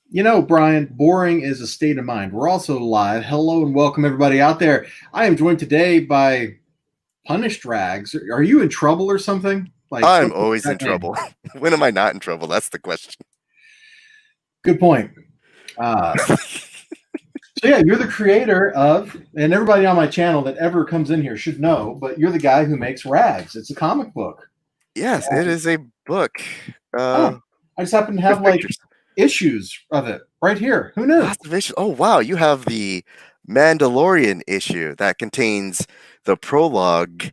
You know, Brian, boring is a state of mind. We're also live. Hello and welcome everybody out there. I am joined today by Punished Rags. Are you in trouble or something? Like, I'm what's your always in exact name? trouble. When am I not in trouble? That's the question. Good point. Uh, so yeah, you're the creator of, and everybody on my channel that ever comes in here should know, but you're the guy who makes Rags. It's a comic book. Yes, it is a book Oh, I just happen to have with like pictures. issues of it right here. Who knew? Lots of issues. Oh, wow. You have the Mandalorian issue that contains the prologue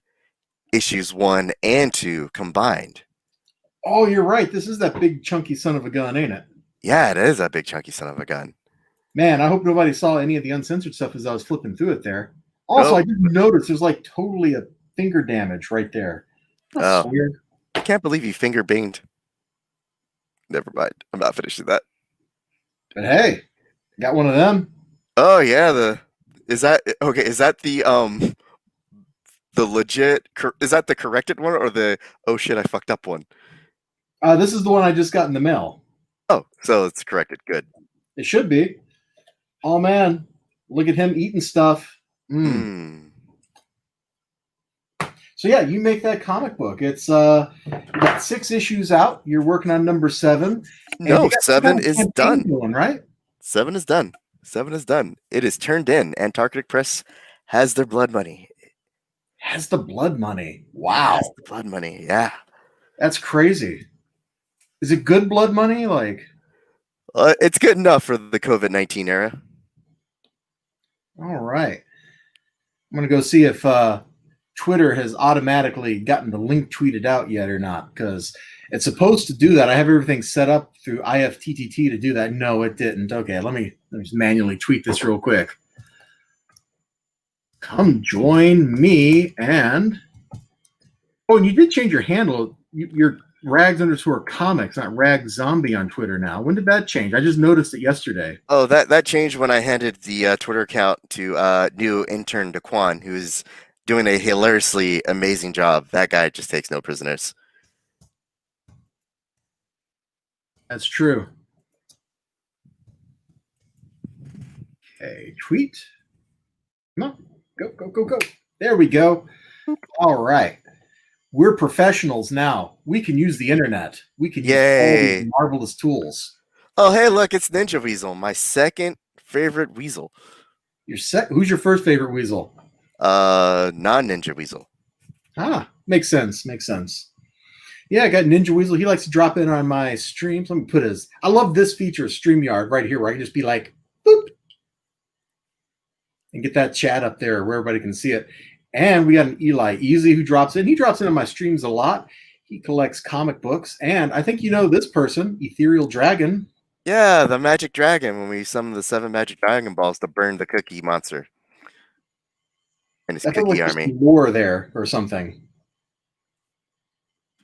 issues 1 and 2 combined. Oh, you're right. This is that big chunky son of a gun, ain't it? Yeah, it is a big chunky son of a gun. Man, I hope nobody saw any of the uncensored stuff as I was flipping through it there. Also, Nope. I did notice there's like totally a finger damage right there. That's Oh, weird. I can't believe you finger banged. Never mind. I'm not finishing that. But hey, got one of them. Oh, yeah. Is that okay? Is that the legit? Is that the corrected one or the oh shit I fucked up one? This is the one I just got in the mail. Oh, so it's corrected. Good. It should be. Oh man, look at him eating stuff. Hmm. So yeah, you make that comic book. It's you got 6 issues out. You're working on number 7, and No, you got some seven kind of is campaign done. going, right? 7 is done. 7 is done. It is turned in. Antarctic Press has their blood money. Has the blood money. Has Wow, the blood money. Yeah. that's crazy. Is it good blood money? Like, It's good enough for the COVID-19 era. all right. I'm gonna go see if Twitter has automatically gotten the link tweeted out yet or not, because it's supposed to do that. I have everything set up through IFTTT to do that. No, it didn't. Okay, let me just manually tweet this real quick. Come join me and oh, and you did change your handle. You're Rags underscore comics, not Rags Zombie on Twitter now. When did that change? I just noticed it yesterday. Oh, that changed when I handed the Twitter account to new intern Daquan, who's doing a hilariously amazing job. That guy just takes no prisoners. That's true. Okay, tweet. Come on, go. There we go. All right. We're professionals now. We can use the internet. We can use all these Yay! marvelous tools. Oh, hey, look, it's Ninja Weasel, my second favorite weasel. You're set. Who's your first favorite weasel? Non-Ninja Weasel. Ah, makes sense. Makes sense. Yeah, I got Ninja Weasel. He likes to drop in on my streams. Let me put his. I love this feature, StreamYard, right here, where I can just be like, boop, and get that chat up there where everybody can see it. And we got an Eli Easy who drops in. He drops in on my streams a lot. He collects comic books. And I think you know this person, Ethereal Dragon. Yeah, the magic dragon when we summon the 7 magic dragon balls to burn the cookie monster and his That feels like cookie there's army. some lore there or something.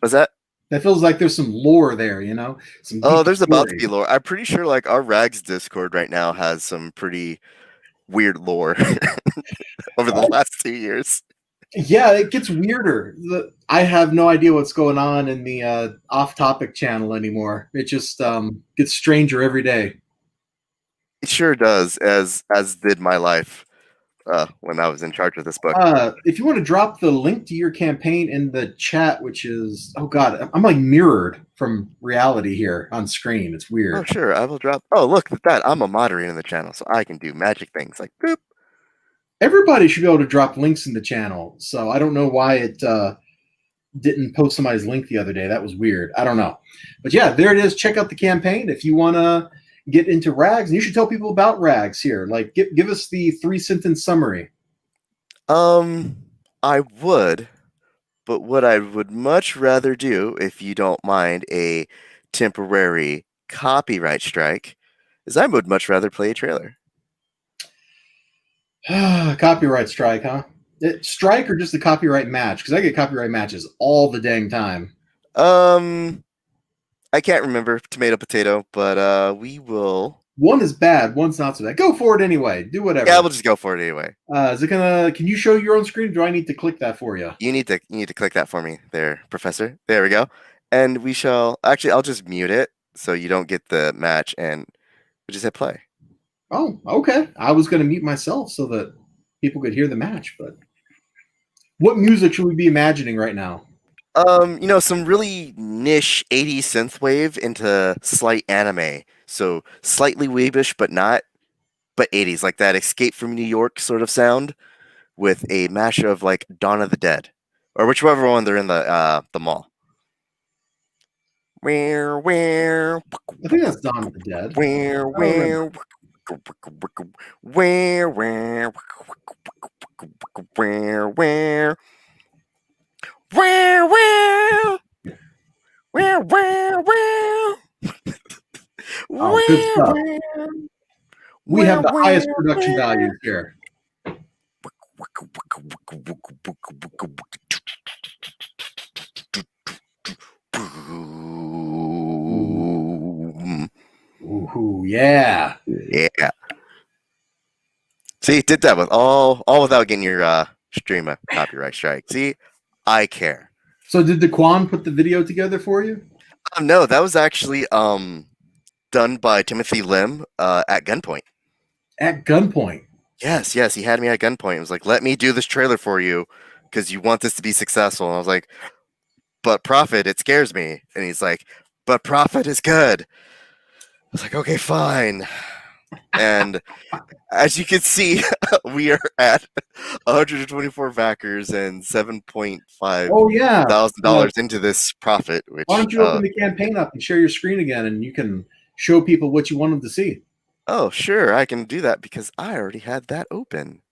Was that? That feels like there's some lore there, you know? Some Oh, deep there's about to story. be lore. I'm pretty sure like our Rags Discord right now has some pretty weird lore over the last 2 years. Yeah, it gets weirder. I have no idea what's going on in the off-topic channel anymore. It just gets stranger every day. It sure does, as did my life when I was in charge of this book. If you want to drop the link to your campaign in the chat, which is oh god, I'm like mirrored from reality here on screen. It's Oh, weird. sure, I will drop. Oh, look at that. I'm a moderator in the channel, so I can do magic things like boop. Everybody should be able to drop links in the channel. So I don't know why it didn't post somebody's link the other day. That was weird. I don't know. But yeah, there it is. Check out the campaign if you want to get into Rags. And you should tell people about Rags here. Like, give us the 3-sentence summary. I would, but what I would much rather do, if you don't mind a temporary copyright strike, is I would much rather play a trailer. Copyright strike, huh? Strike or just the copyright match? Because I get copyright matches all the dang time. I can't remember tomato potato, but we will. One is bad, one's not so bad. Go for it anyway. Do whatever. Yeah, we'll just go for it anyway. Is it gonna? Can you show your own screen? Or do I need to click that for you? You need to click that for me, there, Professor. There we go. And we shall actually. I'll just mute it so you don't get the match, and I just hit play. Oh, okay. I was going to mute myself so that people could hear the match, but what music should we be imagining right now? Some really niche 80s synthwave into slight anime. So slightly weebish, but not, but 80s, like that Escape from New York sort of sound with a mash of like Dawn of the Dead. Or whichever one they're in the mall. Where I think that's Dawn of the Dead. where I don't remember. Oh, good stuff. We have the highest production values here. Ooh, yeah. Yeah. See, did that with all without getting your stream a copyright strike. See, I care. So did the Quan put the video together for you? No, that was actually done by Timothy Lim at gunpoint. At gunpoint. Yes, he had me at gunpoint. It was like, let me do this trailer for you because you want this to be successful. And I was like, but profit, it scares me. And he's like, but profit is good. I was like, okay, fine. And as you can see, we are at 124 backers and $7.5 thousand into this profit. Which, why don't you open the campaign up and share your screen again, and you can show people what you want them to see? Oh, sure, I can do that because I already had that open.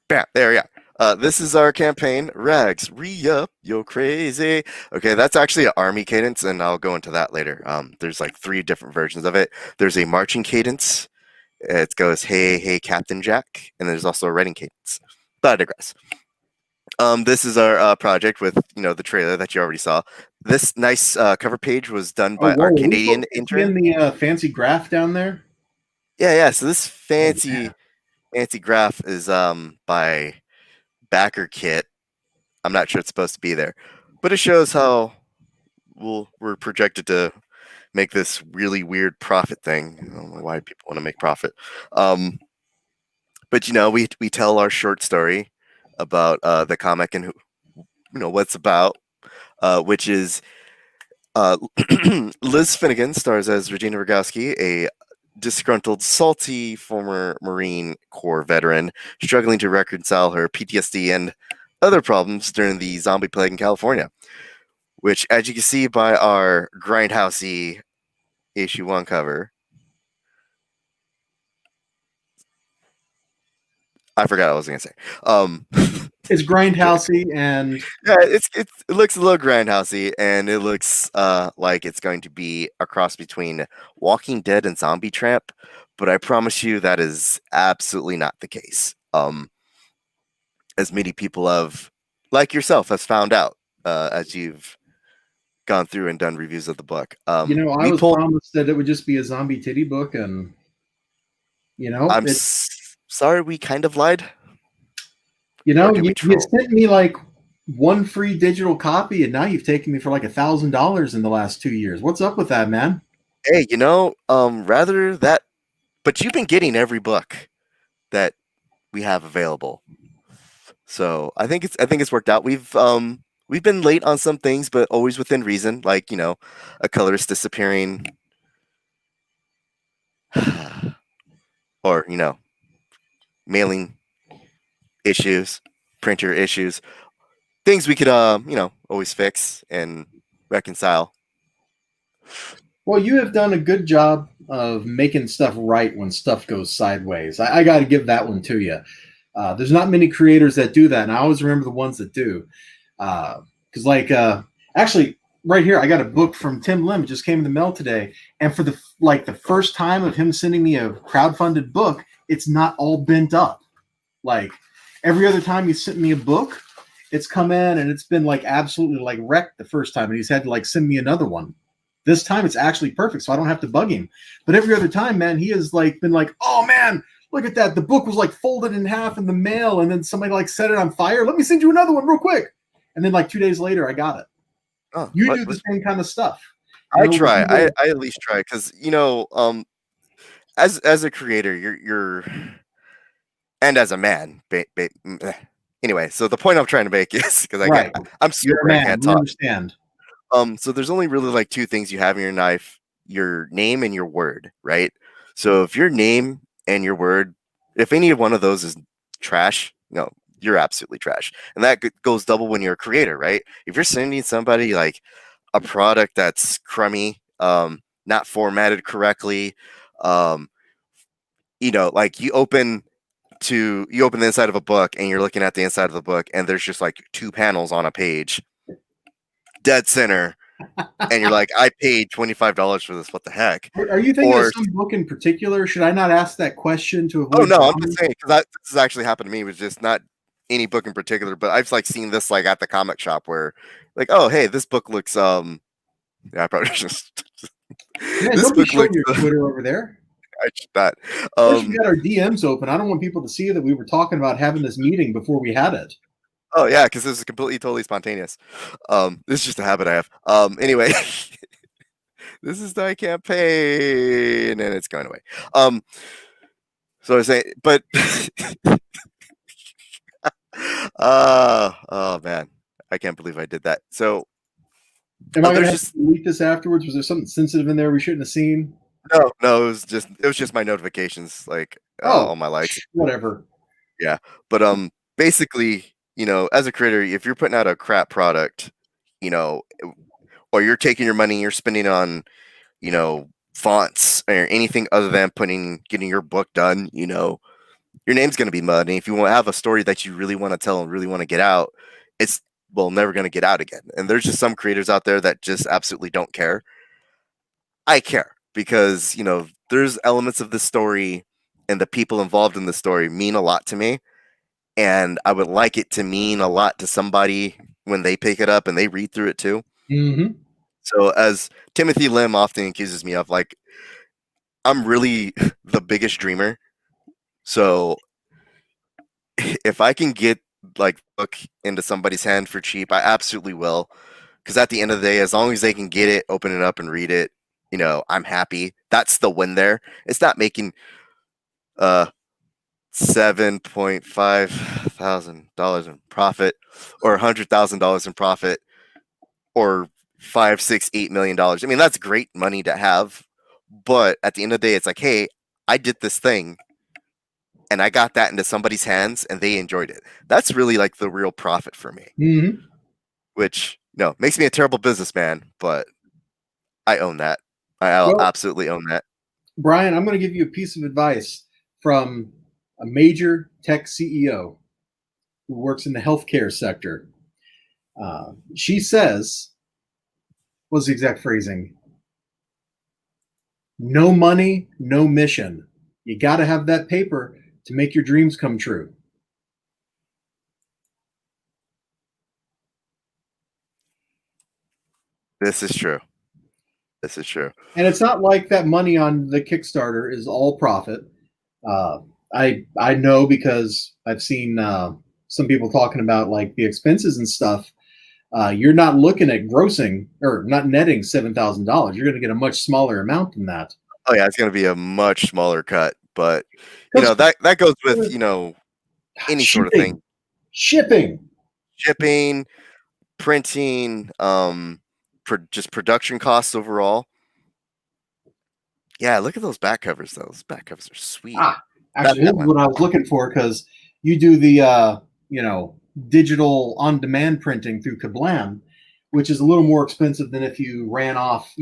Bam, there we are. This is our campaign. Rags, re-up, yo crazy. Okay, that's actually an army cadence, and I'll go into that later. There's like 3 different versions of it. There's a marching cadence. It goes, hey, hey, Captain Jack. And there's also a writing cadence. But I digress. This is our project with, the trailer that you already saw. This nice cover page was done by our Canadian intern. In the fancy graph down there? Yeah. So this fancy graph is by Backer Kit. I'm not sure it's supposed to be there, but it shows how we're projected to make this really weird profit thing. I don't know why people want to make profit. But we tell our short story about the comic and what it's about, which is Liz Finnegan stars as Regina Rogowski, a disgruntled, salty former Marine Corps veteran struggling to reconcile her PTSD and other problems during the zombie plague in California, which, as you can see by our grindhousey issue 1 cover, I forgot what I was going to say. It's grindhousey and yeah, it looks a little grindhousey, and it looks like it's going to be a cross between Walking Dead and Zombie Tramp, but I promise you that is absolutely not the case. As many people have, like yourself, has found out as you've gone through and done reviews of the book. I was promised that it would just be a zombie titty book, and I'm sorry we kind of lied. You sent me like 1 free digital copy, and now you've taken me for like $1,000 in the last 2 years. What's up with that, man? Hey, rather that, but you've been getting every book that we have available, so I think it's worked out. We've been late on some things, but always within reason, like a colorist disappearing, or mailing issues, printer issues, things we could always fix and reconcile. Well, you have done a good job of making stuff right when stuff goes sideways. I got to give that one to you. There's not many creators that do that, and I always remember the ones that do. Because actually, right here, I got a book from Tim Lim. It just came in the mail today, and for the first time of him sending me a crowdfunded book, it's not all bent up. Like every other time he sent me a book, it's come in and it's been like absolutely like wrecked the first time, and he's had to like send me another one. This time it's actually perfect, so I don't have to bug him. But every other time, man, he has like been like, "Oh man, look at that! The book was like folded in half in the mail, and then somebody like set it on fire. Let me send you another one real quick." And then like 2 days later, I got it. You do the same kind of stuff. I The try. people. I at least try because as a creator, you're and as a man. Anyway, so the point I'm trying to make is because Right. I'm You're a sober, I man. can't We talk. understand. So there's only really like two things you have in your knife: your name and your word, right? So if your name and your word, if any one of those is trash, no, you're absolutely trash. And that goes double when you're a creator, right? If you're sending somebody like a product that's crummy, not formatted correctly, um, like you open the inside of a book and you're looking at the inside of the book and there's just like two panels on a page, dead center, and you're like, I paid $25 for this. What the heck? Are you thinking of Or some book in particular? Should I not ask that question to oh avoid no, I'm drama? just saying because this has actually happened to me. It was just not any book in particular, but I've like seen this like at the comic shop where like, oh hey, this book looks yeah, I probably just Man, this don't be book looks showing your Twitter over there. I should not. Plus, we got our DMs open. I don't want people to see that we were talking about having this meeting before we had it. Oh yeah, because this is completely totally spontaneous. This is just a habit I have. Anyway, this is my campaign and it's going away. So I was saying, but oh man, I can't believe I did that. So Am I going to there's have just to delete this afterwards? Was there something sensitive in there we shouldn't have seen? no, it was just my notifications, like Oh, all my likes. whatever. Yeah, but basically, as a creator, if you're putting out a crap product, you know, or you're taking your money, you're spending on, fonts or anything other than getting your book done, your name's going to be mud. And if you want to have a story that you really want to tell and really want to get out, it's never going to get out again. And there's just some creators out there that just absolutely don't care. I care because, there's elements of the story and the people involved in the story mean a lot to me. And I would like it to mean a lot to somebody when they pick it up and they read through it too. Mm-hmm. So as Timothy Lim often accuses me of, like, I'm really the biggest dreamer. So if I can get like book into somebody's hand for cheap, I absolutely will. Because at the end of the day, as long as they can get it, open it up and read it, I'm happy. That's the win there. It's not making $7,500 in profit or $100,000 in profit or $5, $6, $8 million. I mean, that's great money to have. But at the end of the day, it's like, hey, I did this thing and I got that into somebody's hands and they enjoyed it. That's really like the real profit for me, Mm-hmm. which makes me a terrible businessman, but I own that. I'll Well, absolutely own that. Brian, I'm going to give you a piece of advice from a major tech CEO who works in the healthcare sector. She says, what's the exact phrasing? No money, no mission. You got to have that paper to make your dreams come true. This is true. This is true. And it's not like that money on the Kickstarter is all profit. Uh, I know because I've seen some people talking about like the expenses and stuff. You're not looking at grossing or not netting $7,000. You're going to get a much smaller amount than that. Oh yeah, it's going to be a much smaller cut, but Because that goes with any sort of thing. shipping. Shipping, printing, just production costs overall. Yeah, look at those back covers though. Those back covers are sweet. Actually, this is what I was looking for because you do the digital on-demand printing through Kablam, which is a little more expensive than if you ran off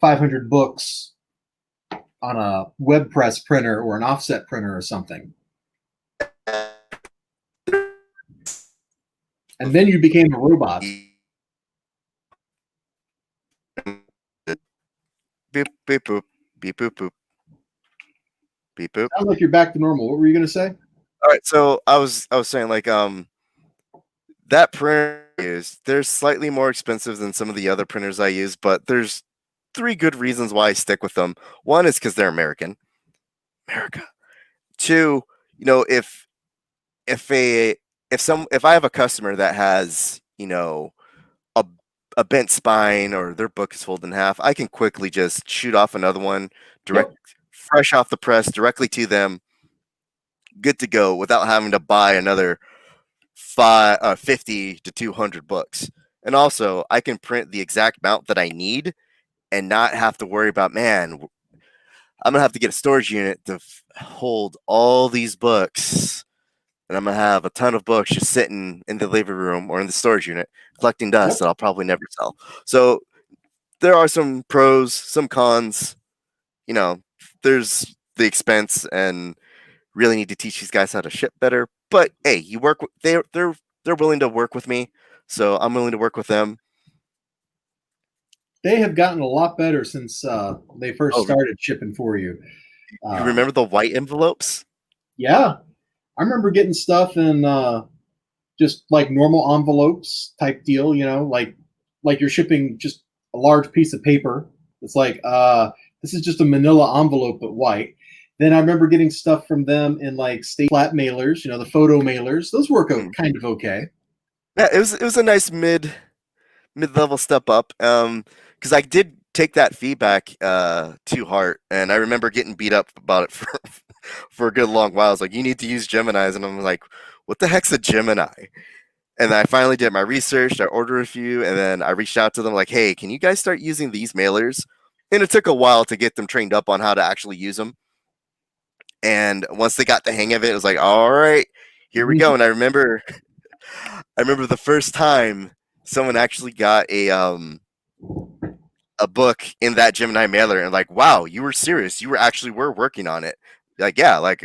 500 books on a web press printer or an offset printer or something. And then you became a robot. Beep beep boop. Beep boop boop. Beep boop. Sounds like you're back to normal. What were you going to say? All right, so I was saying like that printer they're slightly more expensive than some of the other printers I use, but there's three good reasons why I stick with them. One is because they're American. America. Two, if I have a customer that has, a a bent spine or their book is folded in half, I can quickly just shoot off another one, Yep. fresh off the press, directly to them, good to go, without having to buy another 50 to 200 books. And also, I can print the exact amount that I need and not have to worry about, man, I'm gonna have to get a storage unit to hold all these books, and I'm gonna have a ton of books just sitting in the living room or in the storage unit collecting dust Yep. that I'll probably never sell. So there are some pros, some cons. You know, there's the expense, and really need to teach these guys how to ship better. But hey, you work with, they're willing to work with me, so I'm willing to work with them. They have gotten a lot better since they first Oh, started shipping for you. you remember the white envelopes? Yeah, I remember getting stuff in just like normal envelopes type deal. Like you're shipping just a large piece of paper. It's like this is just a Manila envelope but white. Then I remember getting stuff from them in like state flat mailers. The photo mailers. Those work out kind of okay. Yeah, it was a nice mid-level step up. Because I did take that feedback to heart, and I remember getting beat up about it for a good long while. I was like, you need to use Gemini's, and I'm like, what the heck's a Gemini? And then I finally did my research, I ordered a few, and then I reached out to them like, hey, can you guys start using these mailers? And it took a while to get them trained up on how to actually use them. And once they got the hang of it, it was like, all right, here we go. And I remember the first time someone actually got a book in that Gemini mailer, and like, wow, you were serious. You were working on it. Like, yeah, like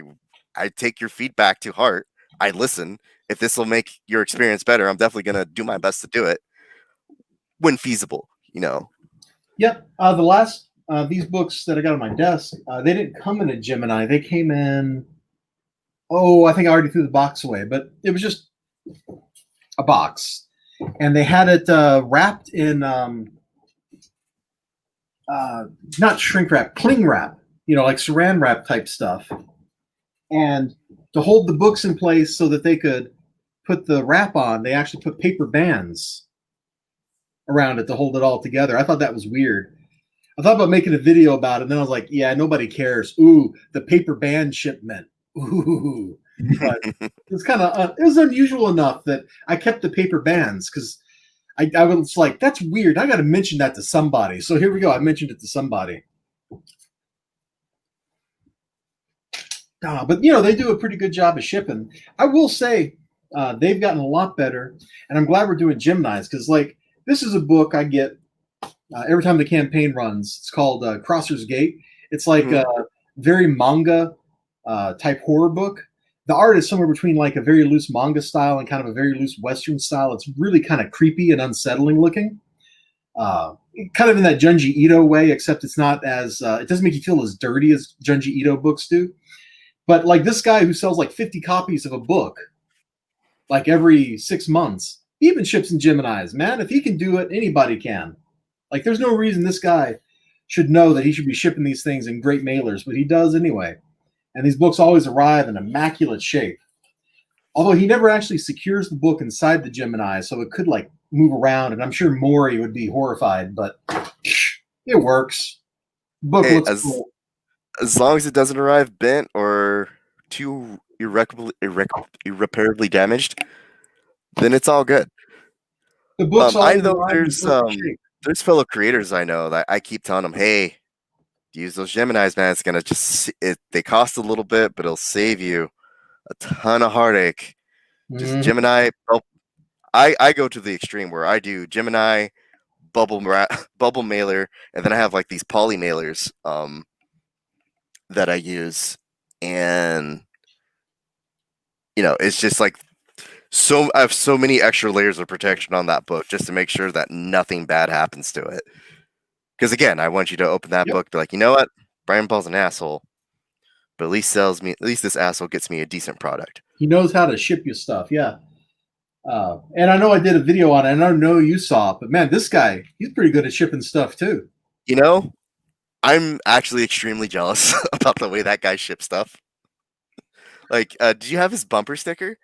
I take your feedback to heart. I listen. If this will make your experience better, I'm definitely gonna do my best to do it when feasible. Yep. The last these books that I got on my desk, they didn't come in a Gemini. They came in. Oh, I think I already threw the box away, but it was just a box, and they had it wrapped in not shrink wrap, cling wrap. Like Saran wrap type stuff, and to hold the books in place so that they could put the wrap on, they actually put paper bands around it to hold it all together. I thought that was weird. I thought about making a video about it, and then I was like, yeah, nobody cares. Ooh, the paper band shipment. Ooh. But it's kind of it was unusual enough that I kept the paper bands because I was like, that's weird. I got to mention that to somebody. So here we go. I mentioned it to somebody. But they do a pretty good job of shipping. I will say they've gotten a lot better, and I'm glad we're doing Gemini's because like this is a book I get every time the campaign runs. It's called Crosser's Gate. It's like a very manga type horror book. The art is somewhere between like a very loose manga style and kind of a very loose Western style. It's really kind of creepy and unsettling looking. Kind of in that Junji Ito way, except it's not as it doesn't make you feel as dirty as Junji Ito books do. But like this guy who sells like 50 copies of a book, like every 6 months, he even ships in Gemini's. Man, if he can do it, anybody can. Like there's no reason this guy should know that he should be shipping these things in great mailers, but he does anyway. And these books always arrive in immaculate shape. Although he never actually secures the book inside the Gemini, so it could like move around, and I'm sure Maury would be horrified, but it works. Book Hey, looks cool. as long as it doesn't arrive bent or too irreparably damaged, then it's all good. The books I always know arrive in perfect shape. there's fellow creators I know that I keep telling them, hey, use those Geminis, man. It's gonna they cost a little bit, but it'll save you a ton of heartache. Just Gemini. I go to the extreme where I do Gemini, bubble mailer, and then I have like these poly mailers that I use, and it's just like I have so many extra layers of protection on that book just to make sure that nothing bad happens to it. Because again, I want you to open that book, be like, you know what, Brian Paul's an asshole, but at least this asshole gets me a decent product. He knows how to ship you stuff, yeah. And I know I did a video on it, and I know you saw it, but man, this guy, he's pretty good at shipping stuff too. I'm actually extremely jealous about the way that guy ships stuff. Like, did you have his bumper sticker?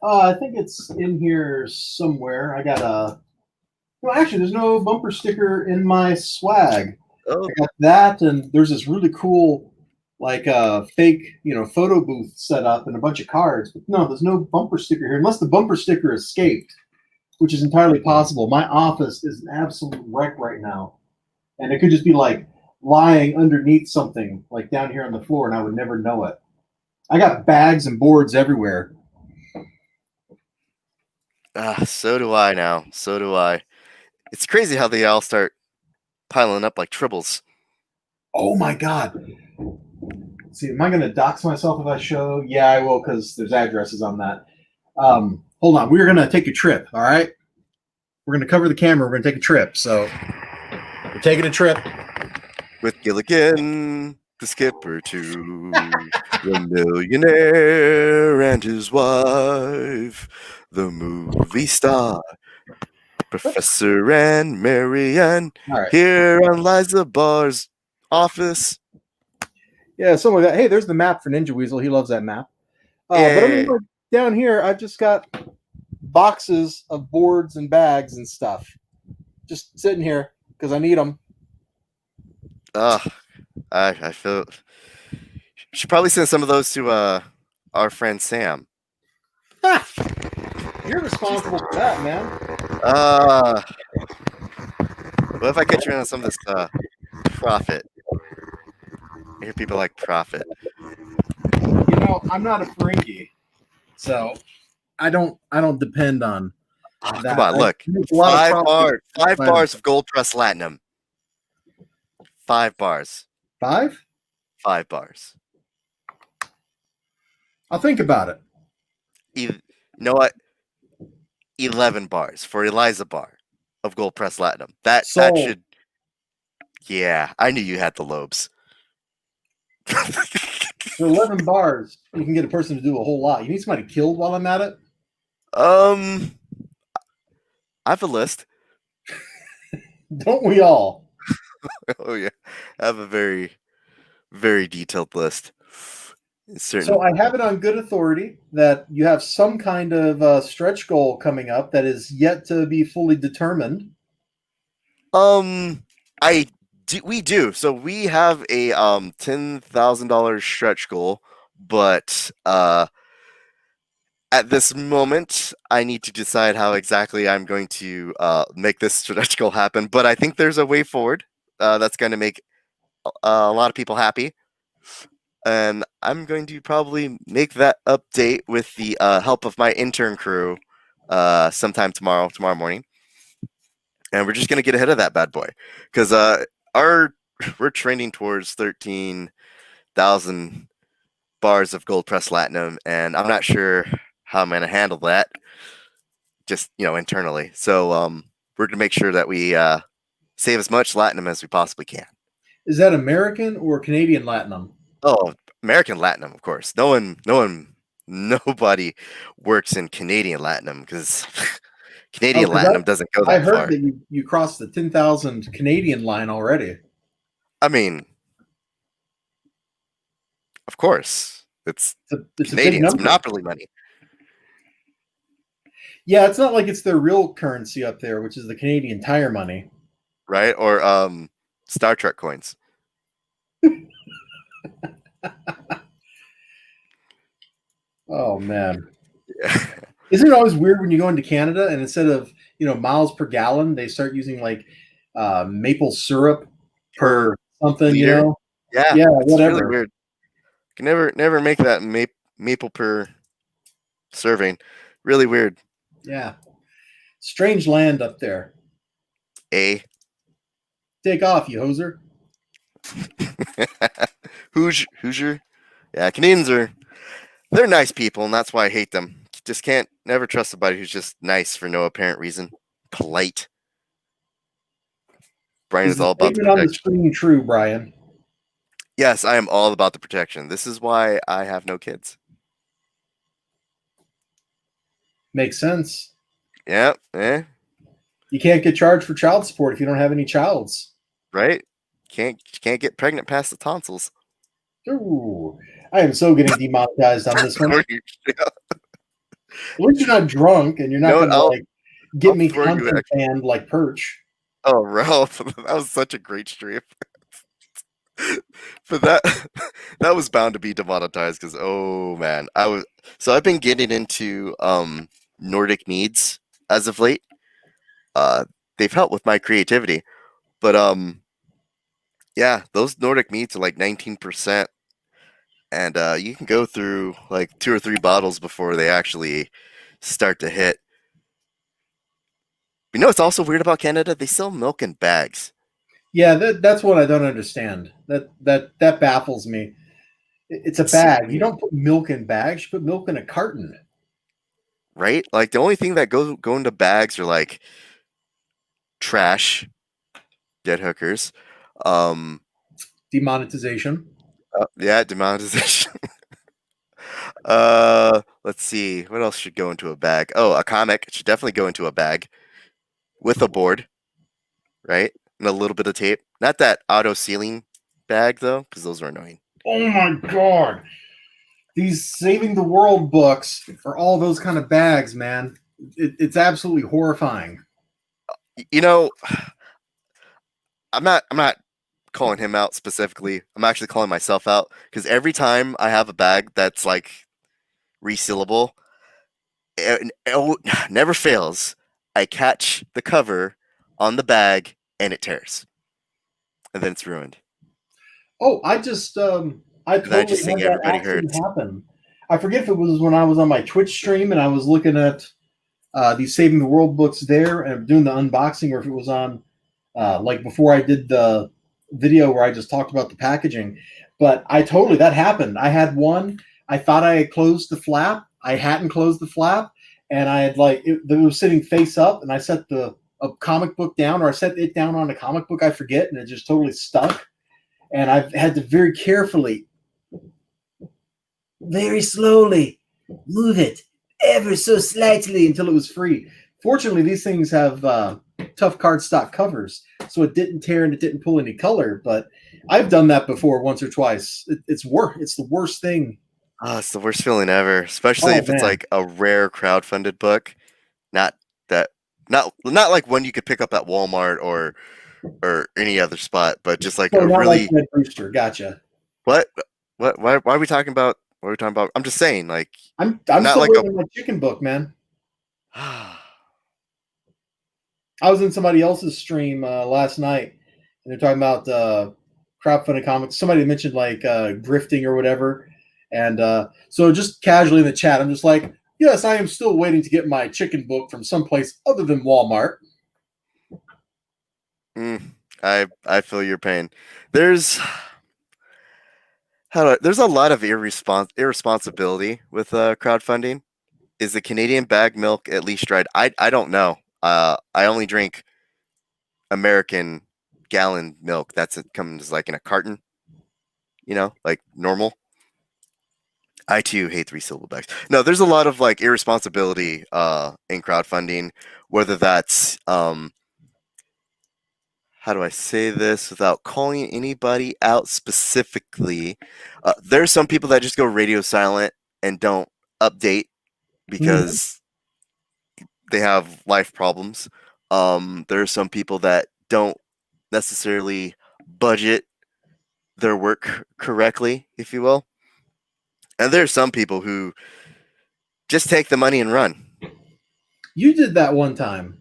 I think it's in here somewhere. I got Well, actually, there's no bumper sticker in my swag. Oh, I got that, and there's this really cool, like, fake, photo booth set up and a bunch of cards. But no, there's no bumper sticker here, unless the bumper sticker escaped, which is entirely possible. My office is an absolute wreck right now, and it could just be like lying underneath something, like down here on the floor, and I would never know it. I got bags and boards everywhere. so do I now. So do I. It's crazy how they all start piling up like tribbles. Oh my god! See, am I going to dox myself if I show? Yeah, I will, because there's addresses on that. Hold on, we're going to take a trip. All right, we're going to cover the camera. We're going to take a trip. So we're taking a trip With Gilligan, the skipper too, the millionaire and his wife, the movie star, Professor and Marianne, All right. here on Liza Barr's office. Yeah, something like that. Hey, there's the map for Ninja Weasel. He loves that map. But I mean, look, down here, I've just got boxes of boards and bags and stuff, just sitting here because I need them. I feel should probably send some of those to our friend Sam. Ha! You're responsible for that, man. What if I get you in on some of this profit? I hear people like profit. I'm not a Ferengi, so I don't depend on that. Come on, look. 5 bars of gold press latinum. 5 bars. 5? 5 bars. I'll think about it. You know what? 11 bars for Eliza Bar of gold press latinum. That should. Yeah, I knew you had the lobes. For 11 bars, you can get a person to do a whole lot. You need somebody killed while I'm at it? I have a list. Don't we all? Oh yeah, I have a very, very detailed list. So I have it on good authority that you have some kind of stretch goal coming up that is yet to be fully determined. We do. So we have a $10,000 stretch goal, but at this moment, I need to decide how exactly I'm going to make this stretch goal happen. But I think there's a way forward that's going to make a lot of people happy. And I'm going to probably make that update with the help of my intern crew sometime tomorrow morning. And we're just going to get ahead of that bad boy. Because we're trending towards 13,000 bars of gold press latinum. And I'm not sure how I'm going to handle that just, internally. So we're going to make sure that we save as much latinum as we possibly can. Is that American or Canadian latinum? Oh, American latinum, of course. Nobody works in Canadian latinum because Canadian latinum doesn't go that far. I heard that you crossed the 10,000 Canadian line already. I mean, of course, it's Canadian. It's monopoly money. Yeah, it's not like it's their real currency up there, which is the Canadian Tire money, right? Or Star Trek coins. Oh man. Yeah. Isn't it always weird when you go into Canada and instead of miles per gallon, they start using like maple syrup per something, liter? Yeah, whatever. Really weird. Can never make that maple per serving. Really weird. Yeah. Strange land up there. Take off, you hoser. Hoosier. Yeah, Canadians they're nice people, and that's why I hate them. Just can't never trust somebody who's just nice for no apparent reason. Polite. Brian is all about the protection. On the screen true, Brian. Yes, I am all about the protection. This is why I have no kids. Makes sense. Yeah. You can't get charged for child support if you don't have any childs. Right? Can't get pregnant past the tonsils. Ooh, I am so getting demonetized on this one. At least you're not drunk and you're not going to get I'll me throw you content banned like Perch. Oh, Ralph, that was such a great stream. But that was bound to be demonetized because oh man, I've been getting into Nordic meads as of late. They've helped with my creativity, but yeah, those Nordic meads are like 19%, and you can go through like 2 or 3 bottles before they actually start to hit. You know what's also weird about Canada? They sell milk in bags. Yeah, that's what I don't understand. That baffles me. It's a It's so bag. You weird, don't put milk in bags. You put milk in a carton. right? Like the only thing that go into bags are like trash, dead hookers. Um, Demonetization. yeah, demonetization. Let's see. What else should go into a bag? Oh, a comic should definitely go into a bag with a board, right? And a little bit of tape. Not that auto sealing bag though, because those are annoying. Oh my god. These saving the world books are all those kind of bags, man. It's absolutely horrifying. You know, I'm not calling him out specifically. I'm actually calling myself out because every time I have a bag that's like resealable, it never fails. I catch the cover on the bag and it tears, and then it's ruined. Oh, I just I And then I totally just had think that everybody accident hurts. happen. I forget if it was when I was on my Twitch stream and I was looking at these Saving the World books there and doing the unboxing, or if it was on like before I did the video where I just talked about the packaging. But I totally that happened. I had one. I thought I had closed the flap. I hadn't closed the flap, and I had it was sitting face up, and I set a comic book down, or I set it down on a comic book. I forget, and it just totally stuck. And I've had to very carefully, very slowly move it ever so slightly until it was free. Fortunately, these things have tough cardstock covers, so it didn't tear and it didn't pull any color. But I've done that before once or twice. It's It's the worst thing. Oh, it's the worst feeling ever, especially Oh if it's man. like a rare crowdfunded book. Not that, not like one you could pick up at Walmart or any other spot, but just like So a not like really Red Rooster. Gotcha. what why are we talking about? What are we talking about? I'm just saying, like I'm not still like a. waiting on my chicken book, man. I was in somebody else's stream last night, and they're talking about crowdfunding comics. Somebody mentioned like grifting or whatever, and so just casually in the chat, I'm just like, "Yes, I am still waiting to get my chicken book from someplace other than Walmart." I feel your pain. There's there's a lot of irresponsibility with crowdfunding. Is the Canadian bag milk at least dried? I don't know. I only drink American gallon milk. It comes like in a carton, like normal. I too hate 3 syllable bags. No, there's a lot of like irresponsibility in crowdfunding, whether that's how do I say this without calling anybody out specifically? There's some people that just go radio silent and don't update Mm-hmm. because they have life problems. There are some people that don't necessarily budget their work correctly, if you will. And there are some people who just take the money and run. You did that one time.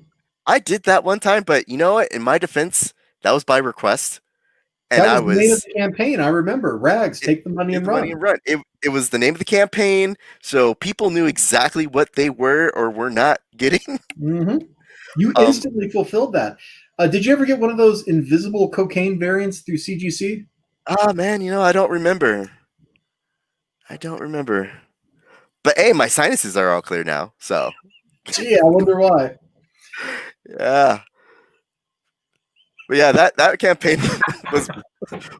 I did that one time, but you know what? In my defense, that was by request. And That I was the name of was the campaign. I remember. Rags, take the money take and the money run. and run. It was the name of the campaign, so people knew exactly what they were or were not getting. Mm-hmm. You Um, instantly fulfilled that. Did you ever get one of those invisible cocaine variants through CGC? man, I don't remember. I don't remember. But hey, my sinuses are all clear now, so Gee, I wonder why. yeah. But yeah, that campaign was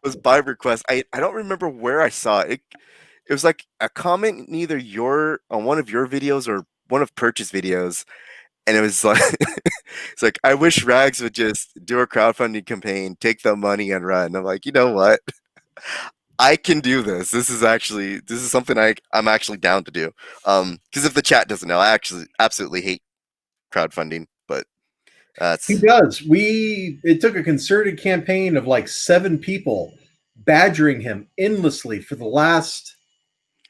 was by request. I don't remember where I saw it. It was like a comment in either on one of your videos or one of Perch's videos, and it was like it's like I wish Rags would just do a crowdfunding campaign, take the money and run. I'm like, you know what? I can do this. This is something I'm actually down to do. Because if the chat doesn't know, I actually absolutely hate crowdfunding, He That's does. It took a concerted campaign of like 7 people badgering him endlessly for the last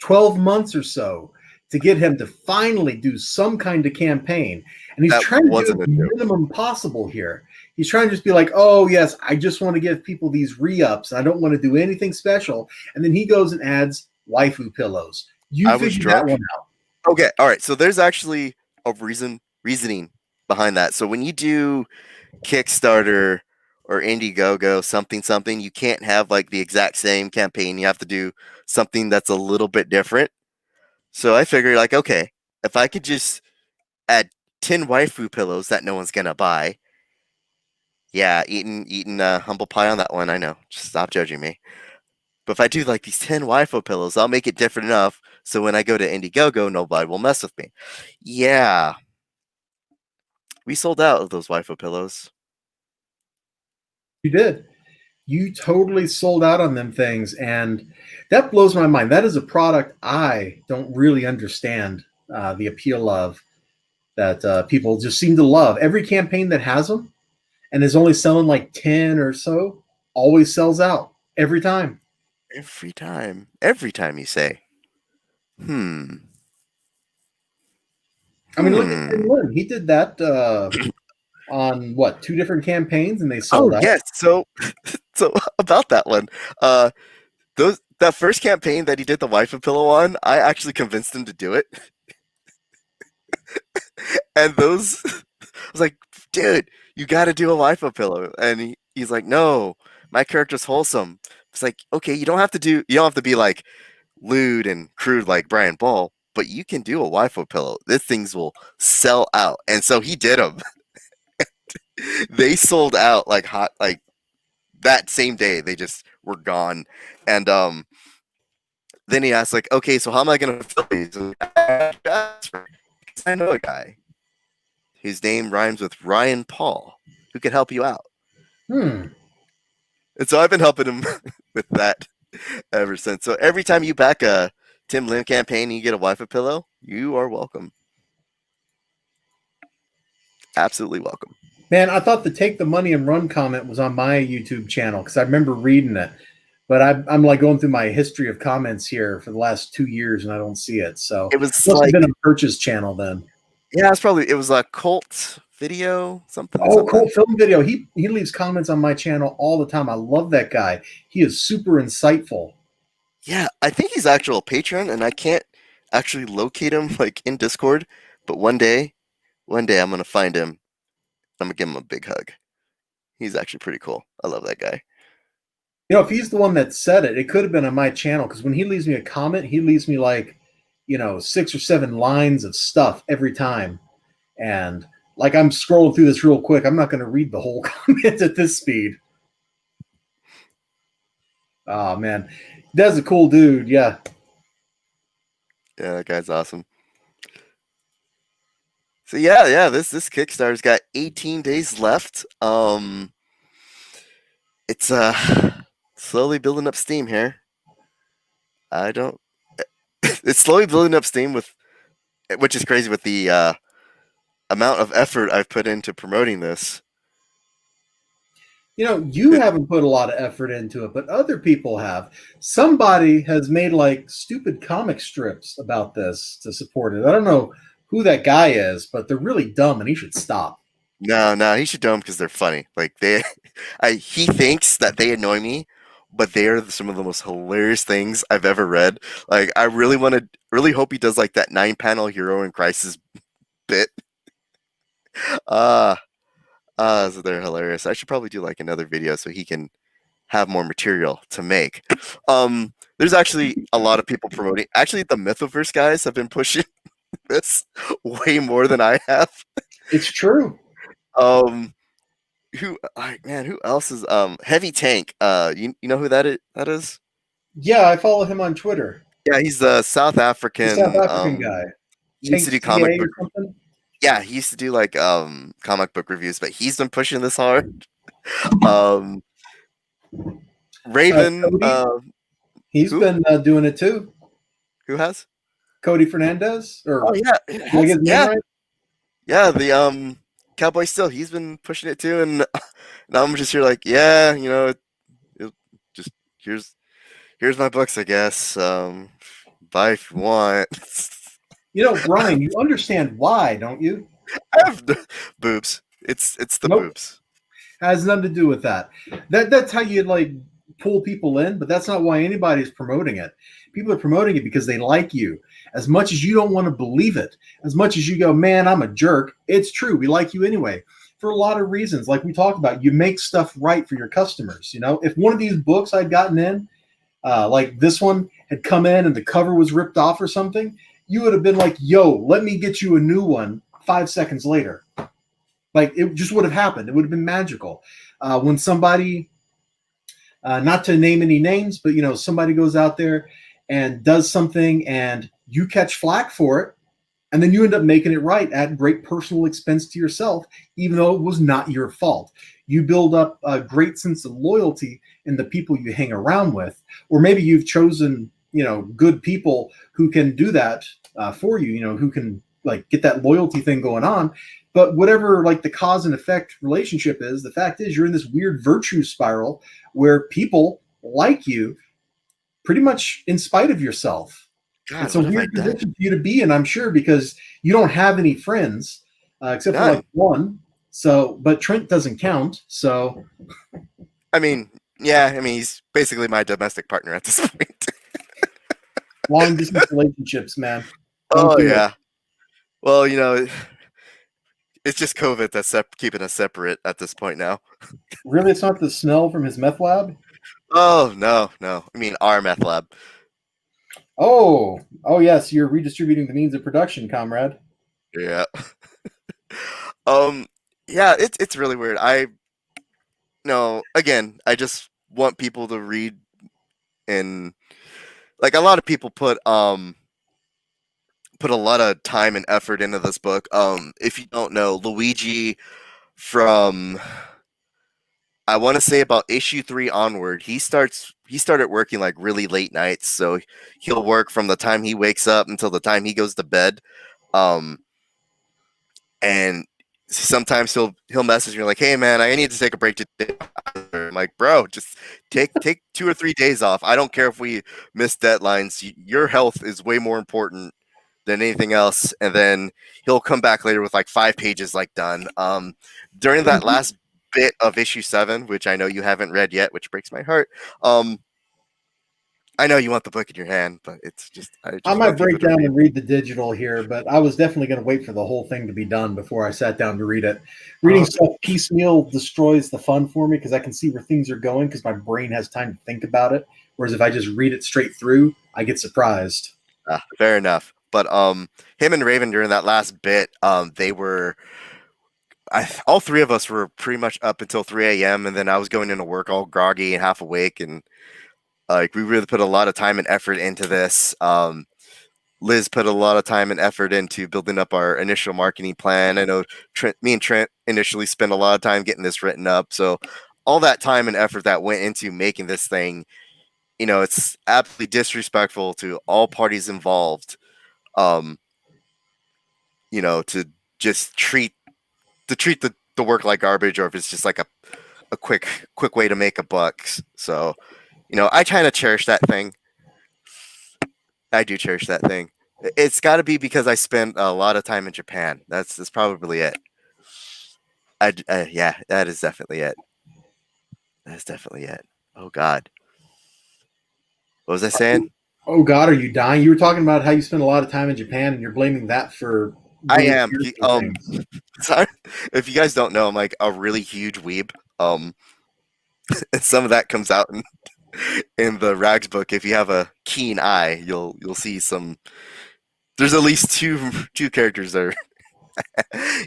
12 months or so to get him to finally do some kind of campaign. And he's that trying to do wasn't a the joke. minimum possible here. He's trying to just be like, oh, yes, I just want to give people these re-ups. I don't want to do anything special. And then he goes and adds waifu pillows. You I was figured that drunk. one out. Okay, all right. So there's actually a reasoning behind that. So when you do Kickstarter or Indiegogo, something, you can't have like the exact same campaign. You have to do something that's a little bit different. So I figured, like, okay, if I could just add 10 waifu pillows that no one's gonna buy, yeah, eating humble pie on that one. I know. Just stop judging me. But if I do like these 10 waifu pillows, I'll make it different enough so when I go to Indiegogo, nobody will mess with me. Yeah, we sold out of those waifu pillows. You did. You totally sold out on them things. And that blows my mind. That is a product I don't really understand the appeal of, that people just seem to love. Every campaign that has them and is only selling like 10 or so always sells out every time. Every time you say, hmm, I mean, look at Tim hmm. Lin. He did that on what, 2 different campaigns, and they Oh sold out. yes, so about that one, that first campaign that he did the waifu pillow on, I actually convinced him to do it, and those, I was like, dude, you got to do a waifu pillow, and he's like, no, my character's wholesome. It's like, okay, you don't have to be like lewd and crude like Brian Ball, but you can do a waifu pillow. This things will sell out, and so he did them. They sold out like hot, like that same day. They just were gone, and then he asked, like, okay, so how am I going to fill these? I know a guy. His name rhymes with Ryan Paul, who can help you out. Hmm. And so I've been helping him with that ever since. So every time you back a Tim Lim campaign and you get a waifu pillow, you are welcome. Absolutely welcome. Man, I thought the Take the Money and Run comment was on my YouTube channel because I remember reading it. But I'm like going through my history of comments here for the last 2 years and I don't see it. So It it was must have like, been a purchase channel then. yeah, it was a cult video, something, Oh, something. cool film video. He leaves comments on my channel all the time. I love that guy. He is super insightful. Yeah, I think he's actual patron, and I can't actually locate him like in Discord. But one day I'm gonna find him. I'm gonna give him a big hug. He's actually pretty cool. I love that guy. You know, if he's the one that said it, it could have been on my channel because when he leaves me a comment, he leaves me like, 6 or 7 lines of stuff every time. And like I'm scrolling through this real quick. I'm not going to read the whole comment at this speed. Oh man, that's a cool dude. Yeah. Yeah, that guy's awesome. So yeah, this Kickstarter's got 18 days left. It's slowly building up steam here. I don't. It's slowly building up steam which is crazy with the amount of effort I've put into promoting this. You haven't put a lot of effort into it, but other people have. Somebody has made like stupid comic strips about this to support it. I don't know who that guy is, but they're really dumb and he should stop. No, he should do them because they're funny. Like he thinks that they annoy me, but they are some of the most hilarious things I've ever read. Like I really hope he does like that 9-panel Hero in Crisis bit. Uh so they're hilarious. I should probably do like another video so he can have more material to make. There's actually a lot of people promoting. Actually, the Mythoverse guys have been pushing this way more than I have. It's true. Who who else is Heavy Tank? You know who that is? Yeah, I follow him on Twitter. Yeah, he's a South The South African African guy. he used to Tank do comic TA book. or something. Yeah, he used to do like comic book reviews, but he's been pushing this hard. Um Raven, Cody, he's who? been doing it too. Who has? Cody Fernandez, or Oh yeah, did I get his name yeah. right? Yeah, the Cowboy Still, he's been pushing it too, and now I'm just here like, yeah, just here's my books, I guess. Buy if you want. Ryan, you understand why, don't you? I have boobs. It's the Nope. boobs. Has nothing to do with that. That's how you like pull people in, but that's not why anybody's promoting it. People are promoting it because they like you. As much as you don't want to believe it, as much as you go, man, I'm a jerk, it's true. We like you anyway. For a lot of reasons, like we talked about, you make stuff right for your customers. If one of these books I'd gotten in, like this one had come in and the cover was ripped off or something, you would have been like, yo, let me get you a new one 5 seconds later. Like it just would have happened. It would have been magical. When somebody, not to name any names, but somebody goes out there and does something and you catch flack for it, and then you end up making it right at great personal expense to yourself, even though it was not your fault. You build up a great sense of loyalty in the people you hang around with, or maybe you've chosen, good people who can do that for you, who can like get that loyalty thing going on. But whatever like the cause and effect relationship is, the fact is you're in this weird virtue spiral where people like you pretty much in spite of yourself. God, It's a what have I weird done? position for you to be in, I'm sure, because you don't have any friends except for None. like one. So, but Trent doesn't count. So, I mean, yeah, he's basically my domestic partner at this point. long distance relationships, man. Don't Oh do yeah. Well, it's just COVID that's keeping us separate at this point now. it. Really, it's not the smell from his meth lab. Oh no. I mean our meth lab. Oh, yes, you're redistributing the means of production, comrade. Yeah. um. Yeah, it's really weird. Again, I just want people to read, and like a lot of people put a lot of time and effort into this book. If you don't know, Luigi from I want to say about issue 3 onward, he started working like really late nights, so he'll work from the time he wakes up until the time he goes to bed. And sometimes he'll message me like, "Hey man, I need to take a break today." I'm like, "Bro, just take 2 or 3 days off. I don't care if we miss deadlines. Your health is way more important than anything else." And then he'll come back later with like 5 pages like done. During that last bit of issue 7, which I know you haven't read yet, which breaks my heart. I know you want the book in your hand, but I I just might want people break to down read. and read the digital here, but I was definitely going to wait for the whole thing to be done before I sat down to read it. Reading Oh, stuff piecemeal destroys the fun for me because I can see where things are going because my brain has time to think about it. Whereas if I just read it straight through, I get surprised. fair enough. But him and Raven during that last bit, they were all 3 of us were pretty much up until 3 a.m. and then I was going into work all groggy and half awake, and like we really put a lot of time and effort into this. Liz put a lot of time and effort into building up our initial marketing plan. I know me and Trent initially spent a lot of time getting this written up. So all that time and effort that went into making this thing, it's absolutely disrespectful to all parties involved. To just treat the work like garbage, or if it's just like a quick way to make a buck. So, I kind of cherish that thing. I do cherish that thing. It's got to be because I spent a lot of time in Japan. That's probably it. Yeah, that is definitely it. That's definitely it. Oh God, what was I saying? Oh God, are you dying? You were talking about how you spent a lot of time in Japan and you're blaming that for I really am. fearful things. Sorry, if you guys don't know, I'm like a really huge weeb. And some of that comes out in the Rags book. If you have a keen eye, you'll see some. There's at least two characters there.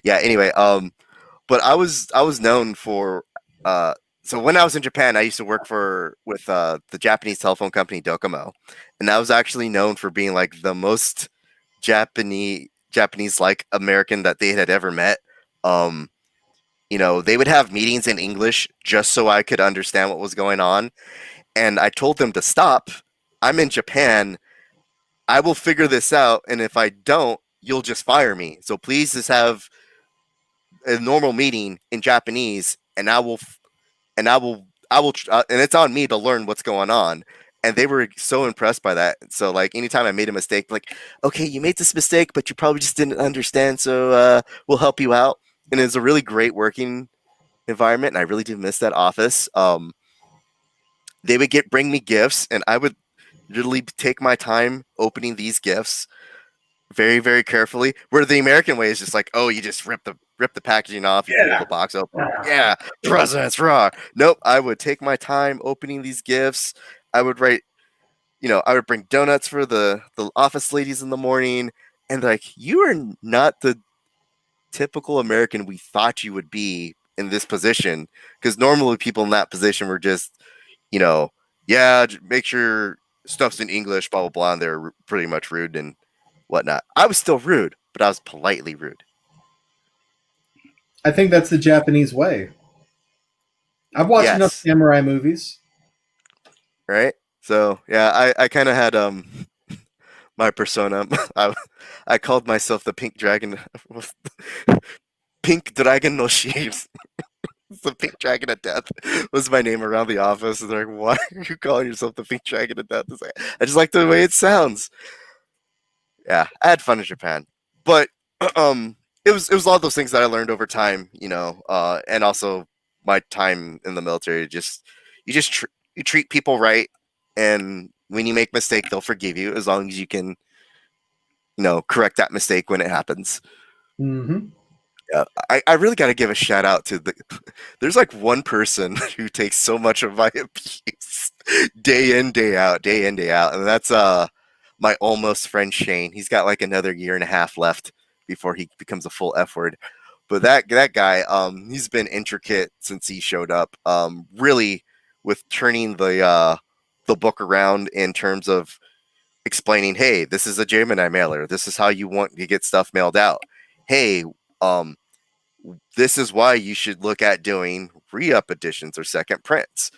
Yeah. Anyway, but I was known for so when I was in Japan, I used to work with the Japanese telephone company Docomo, and I was actually known for being like the most Japanese like American that they had ever met. Um, they would have meetings in English just so I could understand what was going on, and I told them to stop. I'm in Japan. I will figure this out, and if I don't, you'll just fire me. So please just have a normal meeting in Japanese, and and it's on me to learn what's going on. And they were so impressed by that. So like anytime I made a mistake, like, okay, you made this mistake, but you probably just didn't understand. So we'll help you out. And it's a really great working environment. And I really do miss that office. They would bring me gifts, and I would literally take my time opening these gifts very, very carefully. Where the American way is just like, oh, you just rip the packaging off, you pull the box open. Yeah, presents raw. Nope, I would take my time opening these gifts. I would write, I would bring donuts for the office ladies in the morning, and like, you are not the typical American we thought you would be in this position, because normally people in that position were just, yeah, make sure stuff's in English, blah blah blah, and they're pretty much rude and whatnot. I was still rude, but I was politely rude. I think that's the Japanese way. I've watched enough samurai movies. Right? So yeah, I kind of had my persona. I called myself the Pink Dragon. Pink Dragon no Sheaves. The Pink Dragon of Death was my name around the office. And they're like, why are you calling yourself the Pink Dragon of Death? I just like the way it sounds. Yeah, I had fun in Japan, but it was a lot of those things that I learned over time, and also my time in the military. You treat people right, and when you make a mistake, they'll forgive you as long as you can, correct that mistake when it happens. Mm-hmm. Yeah, I really got to give a shout out to there's like one person who takes so much of my abuse day in, day out, and that's my almost friend Shane. He's got like another year and a half left before he becomes a full F word. But that guy, he's been intricate since he showed up. Really, with turning the book around in terms of explaining, hey, this is a Gemini mailer. This is how you want to get stuff mailed out. Hey, this is why you should look at doing re-up editions or second prints.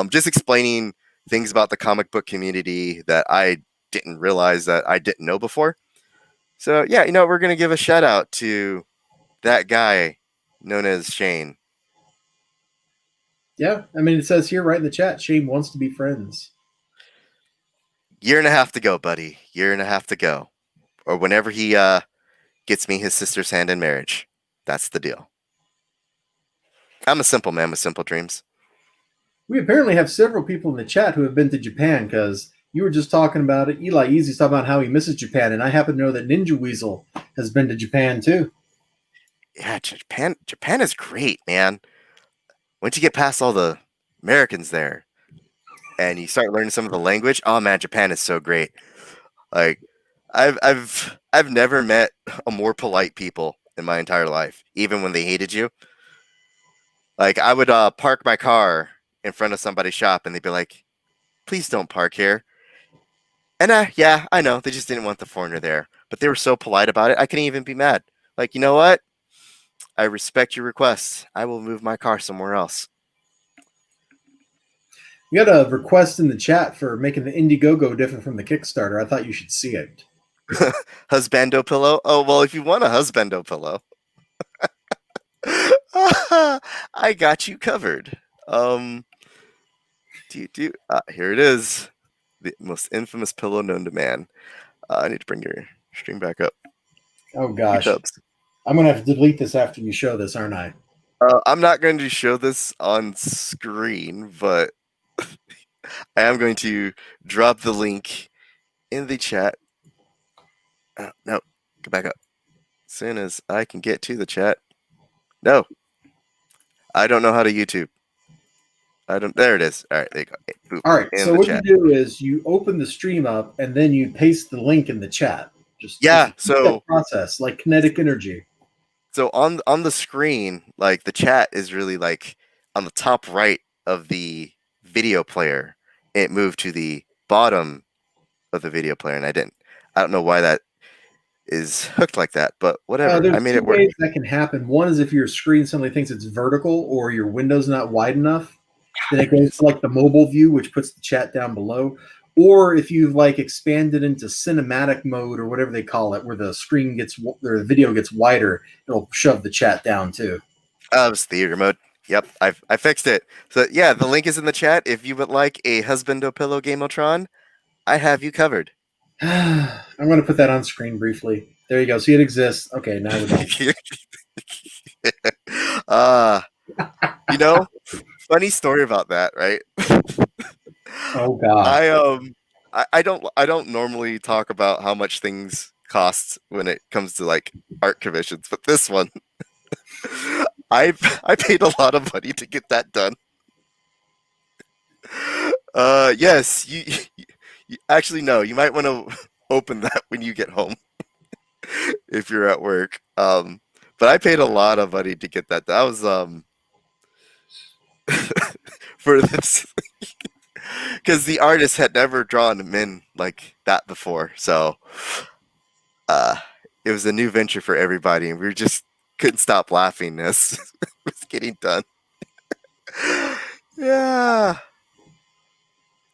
Just explaining things about the comic book community that I didn't realize that I didn't know before. So yeah, we're gonna give a shout out to that guy known as Shane. Yeah, I mean, it says here right in the chat, Shane wants to be friends. Year and a half to go, buddy. Year and a half to go, or whenever he gets me his sister's hand in marriage. That's the deal. I'm a simple man with simple dreams. We apparently have several people in the chat who have been to Japan, because you were just talking about it. Eli Easy's talking about how he misses Japan, and I happen to know that Ninja Weasel has been to Japan too. Yeah, Japan is great, man. Once you get past all the Americans there and you start learning some of the language, oh man, Japan is so great. Like I've never met a more polite people in my entire life, even when they hated you. Like I would park my car in front of somebody's shop and they'd be like, please don't park here. And yeah, I know, they just didn't want the foreigner there, but they were so polite about it, I couldn't even be mad. Like, you know what? I respect your requests. I will move my car somewhere else. We got a request in the chat for making the Indiegogo different from the Kickstarter. I thought you should see it. Husbando pillow? Oh, well, if you want a husbando pillow, I got you covered. Here it is. The most infamous pillow known to man. I need to bring your stream back up. Oh, gosh. I'm going to have to delete this after you show this, aren't I? I'm not going to show this on screen, but I am going to drop the link in the chat. No, go back up. As soon as I can get to the chat. No, I don't know how to YouTube. There it is. All right, there you go. Boop, all right, so what you do is you open the stream up and then you paste the link in the chat. Just so process like kinetic energy. So on the screen, like the chat is really like on the top right of the video player. It moved to the bottom of the video player, and I don't know why that is hooked like that, but whatever. I made it work. There's 2 ways that can happen. One is if your screen suddenly thinks it's vertical or your window's not wide enough, then it goes to like the mobile view, which puts the chat down below. or if you've like expanded into cinematic mode or whatever they call it, where the screen gets or the video gets wider, it'll shove the chat down too. It was theater mode. Yep, I fixed it. So yeah, the link is in the chat. If you would like a Husbando Pillow Gamotron, I have you covered. I'm going to put that on screen briefly. There you go. See, it exists. Okay, now we're done. You know, funny story about that, right? Oh God. I don't normally talk about how much things cost when it comes to like art commissions, but this one I paid a lot of money to get that done. Yes, you actually no, you might want to open that when you get home if you're at work. But I paid a lot of money to get that. That was for this because the artist had never drawn men like that before, so it was a new venture for everybody, and we just couldn't stop laughing as it was getting done. Yeah.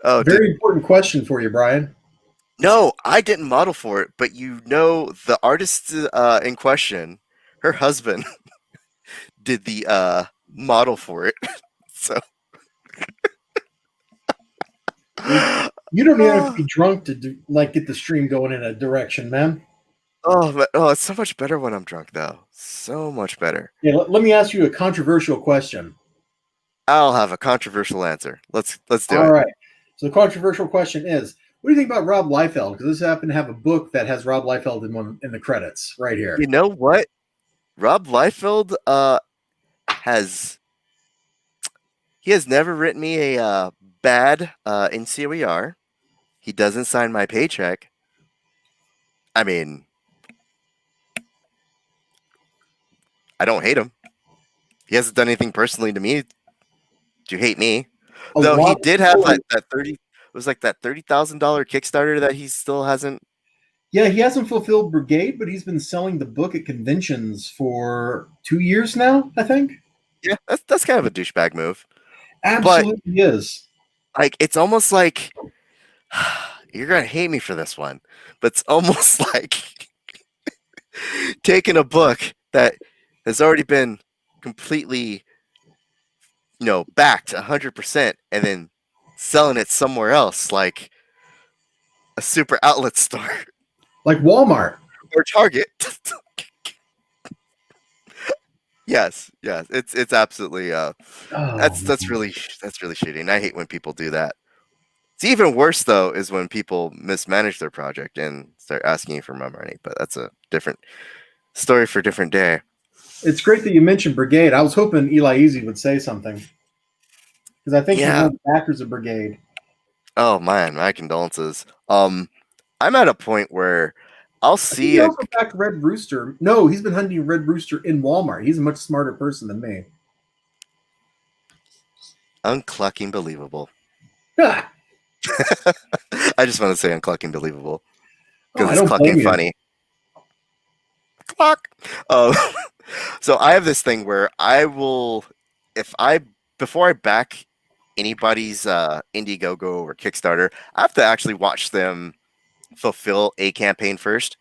Oh, Very important question for you, Brian. no, I didn't model for it, but you know the artist in question, her husband did the model for it. So You don't even have to be drunk to do, like get the stream going in a direction, man. oh, it's so much better when I'm drunk, though. So much better. Yeah, let me ask you a controversial question. I'll have a controversial answer. Let's do it. All right. So the controversial question is, what do you think about Rob Liefeld? Because this happened to have a book that has Rob Liefeld in the credits right here. You know what? Rob Liefeld has never written me a bad NCOER. He doesn't sign my paycheck. I mean, I don't hate him. He hasn't done anything personally to me to hate me. Though he did have that 30. It was like that $30,000 Kickstarter that he still hasn't. Yeah, he hasn't fulfilled Brigade, but he's been selling the book at conventions for 2 years now, I think. Yeah, that's kind of a douchebag move. Absolutely is. Like, it's almost like you're gonna hate me for this one, but it's almost like taking a book that has already been completely, backed 100%, and then selling it somewhere else, like a super outlet store, like Walmart or Target. Yes, it's absolutely that's really shitty, and I hate when people do that. It's even worse though is when people mismanage their project and start asking you for more money, but that's a different story for a different day. It's great that you mentioned Brigade. I was hoping Eli Easy would say something because I think he's one of the backers of Brigade. Oh man, my condolences. I'm at a point where I'll see. He also backed Red Rooster. No, he's been hunting Red Rooster in Walmart. He's a much smarter person than me. Unclucking believable. Ah. I just want to say unclucking believable because it's clucking funny. Clock. So I have this thing where I will, before I back anybody's Indiegogo or Kickstarter, I have to actually watch them fulfill a campaign first.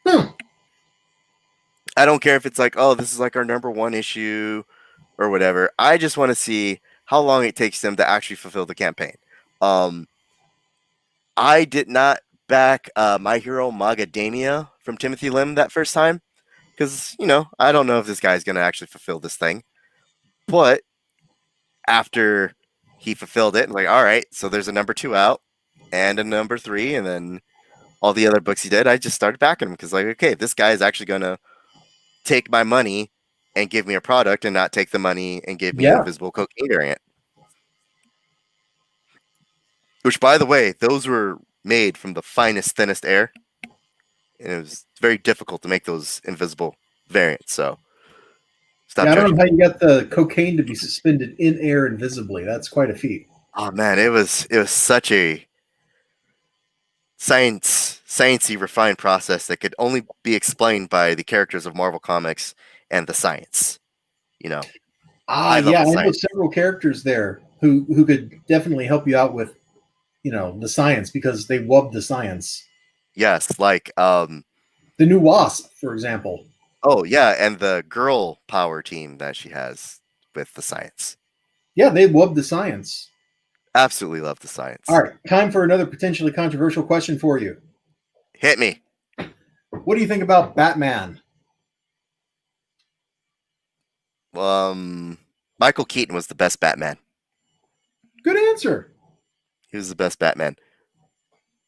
I don't care if it's like, oh, this is like our #1 issue or whatever. I just want to see how long it takes them to actually fulfill the campaign. I did not back My Hero Macadamia from Timothy Lim that first time because, I don't know if this guy's going to actually fulfill this thing. But after he fulfilled it, I'm like, all right, so there's a #2 out and a #3, and then all the other books he did, I just started backing him because, like, okay, this guy is actually going to take my money and give me a product and not take the money and give me an invisible cocaine variant. Which, by the way, those were made from the finest, thinnest air. And it was very difficult to make those invisible variants. So, I don't know how you got the cocaine to be suspended in air invisibly. That's quite a feat. Oh man, it was such a sciencey refined process that could only be explained by the characters of Marvel Comics and the science. I know several characters there who could definitely help you out with the science because they wubbed the science. Yes, like The new Wasp, for example. oh yeah, and the girl power team that she has with the science. Yeah, they wubbed the science. Absolutely love the All science. right, time for another potentially controversial question for you. Hit me. What do you think about Batman? Michael Keaton was the best Batman. Good answer. He was the best Batman.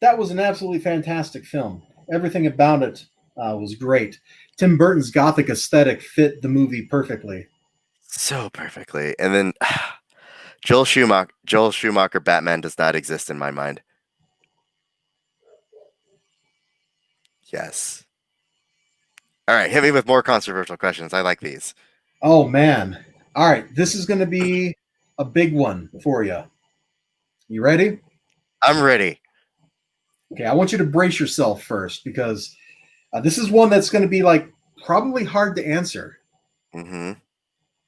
That was an absolutely fantastic film. Everything about it was great. Tim Burton's gothic aesthetic fit the movie perfectly. So perfectly. And then Joel Schumacher Batman does not exist in my mind. Yes. All right, hit me with more controversial questions. I like these. Oh, man. All right, this is going to be a big one for you. You ready? I'm ready. Okay, I want you to brace yourself first because this is one that's going to be like probably hard to answer. Mm-hmm.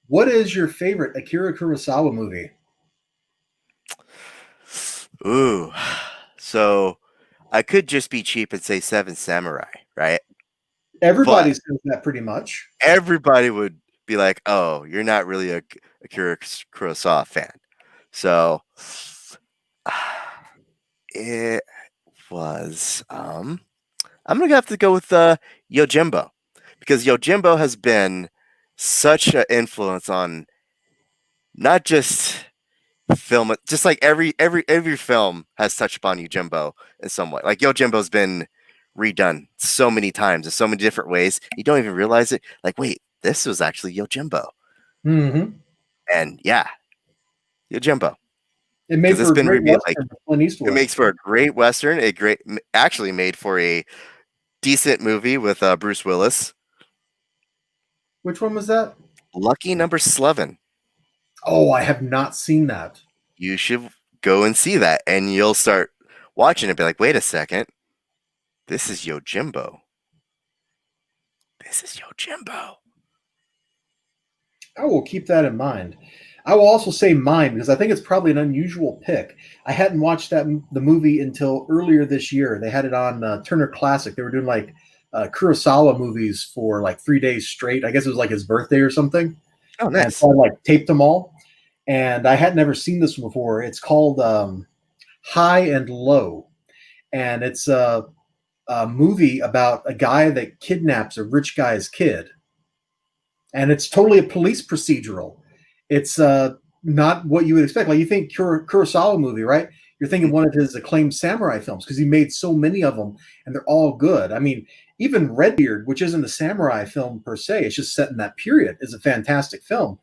What is your favorite Akira Kurosawa movie? Ooh. So I could just be cheap and say Seven Samurai, right? Everybody But says that pretty much. everybody would be like, "Oh, you're not really a Akira Kurosawa fan." So it was. I'm gonna have to go with Yojimbo because Yojimbo has been such an influence on not just film, just like every film has touched upon Yojimbo in some way. Like Yojimbo's been redone so many times in so many different ways. You don't even realize it. Like, wait, this was actually Yojimbo. Mm-hmm. And yeah, Yojimbo. It made Because it's for a been great revealed like western with Clint it Eastwood. makes for a great western, actually made for a decent movie with Bruce Willis. Which one was that? Lucky Number 11. Oh, I have not seen that. You should go and see that, and you'll start watching it. Be like, wait a second, this is Yojimbo. This is Yojimbo. I will keep that in mind. I will also say mine because I think it's probably an unusual pick. I hadn't watched the movie until earlier this year. They had it on Turner Classic. They were doing like Kurosawa movies for like 3 days straight. I guess it was like his birthday or something, Oh, and nice. so I like taped them all. And I had never seen this one before. It's called High and Low, and it's a movie about a guy that kidnaps a rich guy's kid, and it's totally a police procedural. It's not what you would expect. Like you think Kurosawa movie, right? You're thinking one of his acclaimed samurai films because he made so many of them, and they're all good. I mean, even Redbeard, which isn't a samurai film per se, it's just set in that period, is a fantastic film.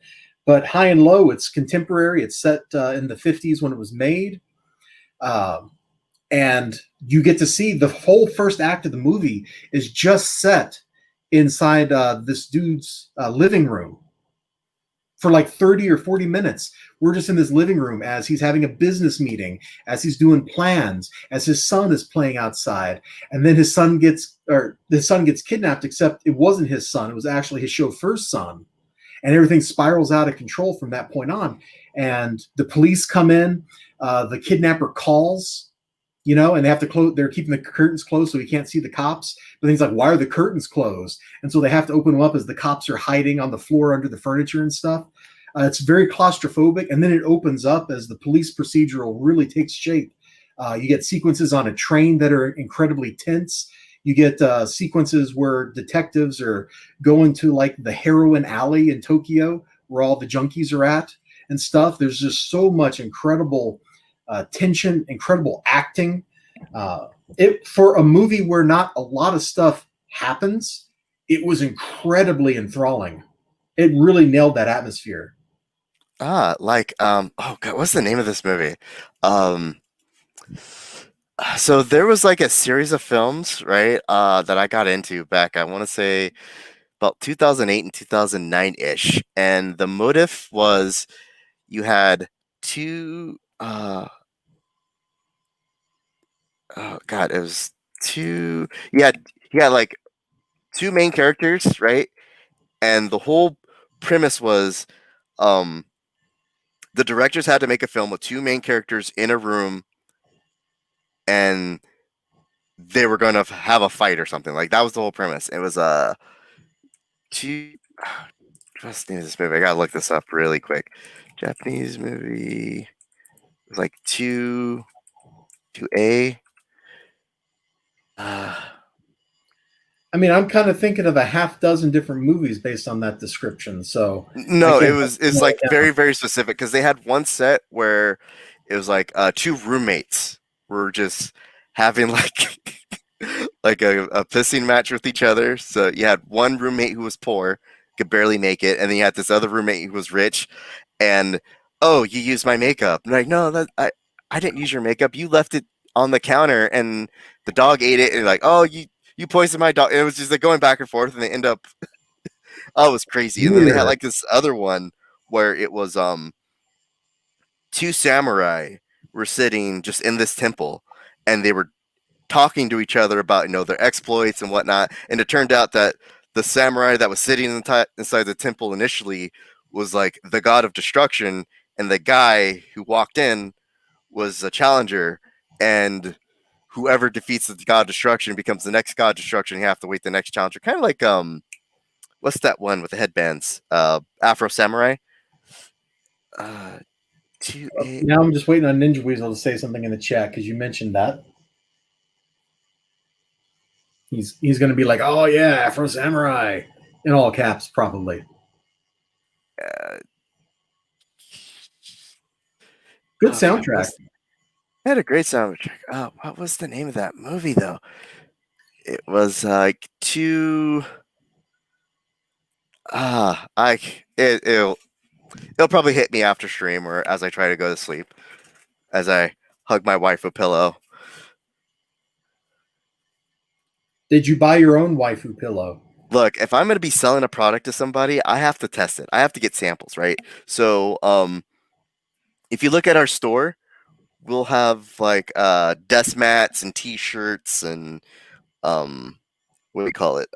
But High and Low, it's contemporary. It's set in the 50s when it was made. Um, and you get to see the whole first act of the movie is just set inside this dude's living room for like 30 or 40 minutes. We're just in this living room as he's having a business meeting, as he's doing plans, as his son is playing outside, and then his son gets kidnapped, except it wasn't his son, it was actually his chauffeur's son, and everything spirals out of control from that point on. And the police come in, the kidnapper calls, and they have to close. They're keeping the curtains closed so he can't see the cops. But then he's like, "Why are the curtains closed?" And so they have to open them up as the cops are hiding on the floor under the furniture and stuff. It's very claustrophobic, and then it opens up as the police procedural really takes shape. You get sequences on a train that are incredibly tense. You get sequences where detectives are going to like the heroin alley in Tokyo, where all the junkies are at and stuff. There's just so much incredible tension, incredible acting. It for a movie where not a lot of stuff happens, it was incredibly enthralling. It really nailed that atmosphere. Oh god, what's the name of this movie? Um, so there was like a series of films, right? That I got into back, I want to say about 2008 and 2009 ish, and the motive was you had two. Oh god, it was two. You had like two main characters, right? And the whole premise was, um, the directors had to make a film with two main characters in a room and they were going to have a fight or something. Like that was the whole premise. It was two. What's the name of this movie? I gotta look this up really quick. Japanese movie. It was like two A. I mean, I'm kind of thinking of a half dozen different movies based on that description. So I No, can't it's like very, very specific because they had one set where it was like two roommates were just having like like a pissing match with each other. So you had one roommate who was poor, could barely make it, and then you had this other roommate who was rich, and oh, you used my makeup. I'm like, no, I didn't use your makeup. You left it on the counter, and the dog ate it, and like, oh, you poisoned my dog. And it was just like going back and forth, and they end up, oh, it was crazy. And then they had like this other one where it was two samurai were sitting just in this temple, and they were talking to each other about their exploits and whatnot. And it turned out that the samurai that was sitting inside the temple initially was like the god of destruction, and the guy who walked in was a challenger, and whoever defeats the god of destruction becomes the next god of destruction. You have to wait the next challenger, kind of like what's that one with the headbands, Afro Samurai. Now I'm just waiting on Ninja Weasel to say something in the chat because you mentioned that. He's going to be like, oh yeah, Afro Samurai, in all caps probably. Good soundtrack. It had a great soundtrack. Oh, what was the name of that movie though? It was like two. It'll probably hit me after stream or as I try to go to sleep, as I hug my waifu pillow. Did you buy your own waifu pillow? Look, if I'm going to be selling a product to somebody, I have to test it. I have to get samples, right? So, if you look at our store, we'll have like desk mats and T-shirts and what do we call it?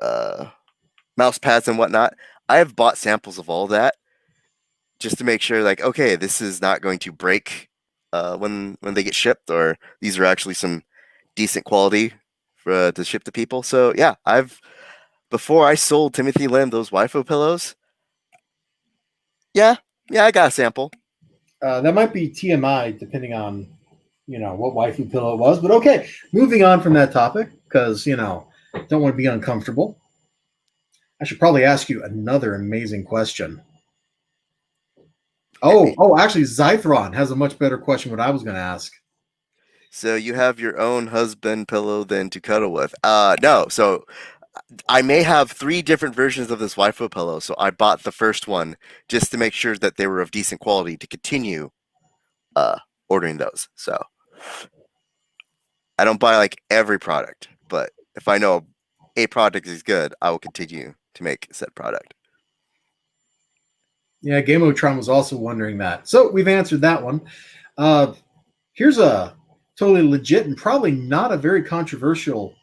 Mouse pads and whatnot. I have bought samples of all that just to make sure, like, okay, this is not going to break when they get shipped, or these are actually some decent quality to ship to people. So yeah, before I sold Timothy Lim those waifu pillows, yeah, I got a sample. That might be TMI, depending on what waifu pillow it was. But okay, moving on from that topic because don't want to be uncomfortable. I should probably ask you another amazing question. Actually, Zythron has a much better question what I was going to ask. So you have your own husband pillow then to cuddle with? No. So I may have 3 different versions of this waifu pillow. So I bought the first one just to make sure that they were of decent quality to continue ordering those. So I don't buy like every product, but if I know a product is good, I will continue to make said product. Yeah, Gameotron was also wondering that. So we've answered that one. Here's a totally legit and probably not a very controversial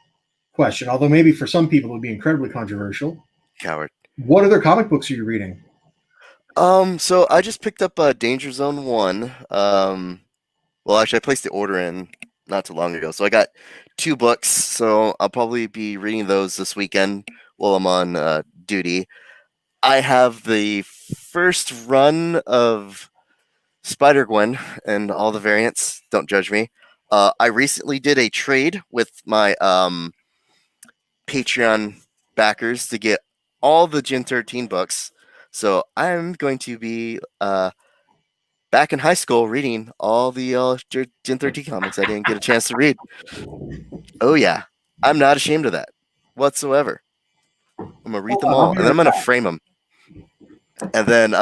question, although maybe for some people it would be incredibly controversial. Coward. What other comic books are you reading? So I just picked up Danger Zone 1. Well, actually, I placed the order in not too long ago. So I got 2 books. So I'll probably be reading those this weekend while I'm on duty. I have the first run of Spider-Gwen and all the variants. Don't judge me. I recently did a trade with my Patreon backers to get all the Gen 13 books. So I'm going to be back in high school reading all the Gen 13 comics I didn't get a chance to read. Oh yeah, I'm not ashamed of that whatsoever. I'm gonna read them all, and then I'm gonna frame them. And then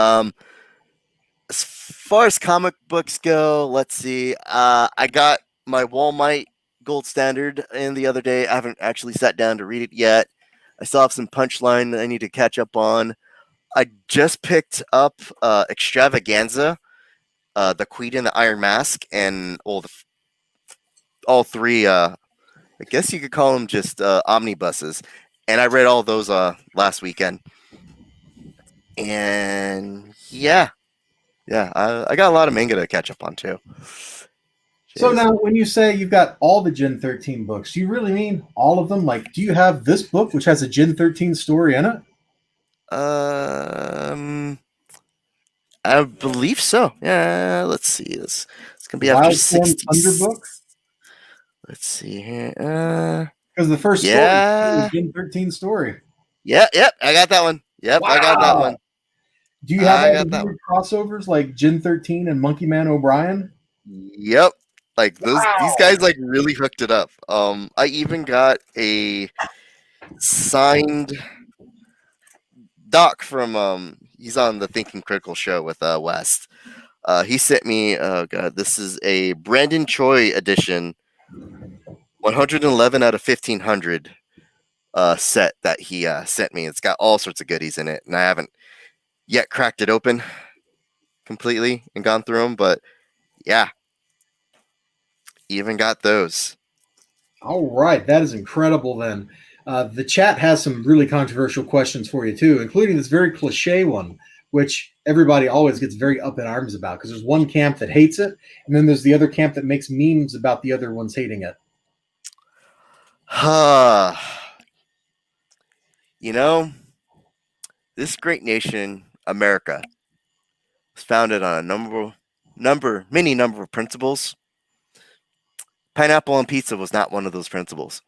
as far as comic books go, let's see. I got my Walmart Gold Standard in the other day. I haven't actually sat down to read it yet. I still have some Punchline that I need to catch up on. I just picked up Extravaganza, the Queen and the Iron Mask, and all 3. I guess you could call them just omnibuses. And I read all those last weekend. And yeah, I got a lot of manga to catch up on too. So Jeez. now, when you say you've got all the Gen 13 books, do you really mean all of them? Like, do you have this book which has a Gen 13 story in it? Um, I believe so. Yeah, let's see. It's gonna be after Wildstorm 60. Thunder book? Let's see here. Because the first story is Yeah. a Gen 13 story. Yep, I got that one. Yep, I got that one. Wow. Do you have I all the got that one. weird crossovers like Gen 13 and Monkey Man O'Brien? Yep. Like these Wow. guys like really hooked it up. I even got a signed doc from he's on the Thinking Critical show with West. He sent me oh god, this is a Brandon Choi edition 111 out of 1500 set that he sent me. It's got all sorts of goodies in it, and I haven't yet cracked it open completely and gone through them, but yeah, even got those. All right, that is incredible. Then the chat has some really controversial questions for you too, including this very cliche one, which everybody always gets very up in arms about because there's one camp that hates it, and then there's the other camp that makes memes about the other ones hating it. You know, this great nation, America, was founded on a many number of principles. Pineapple on pizza was not one of those principles.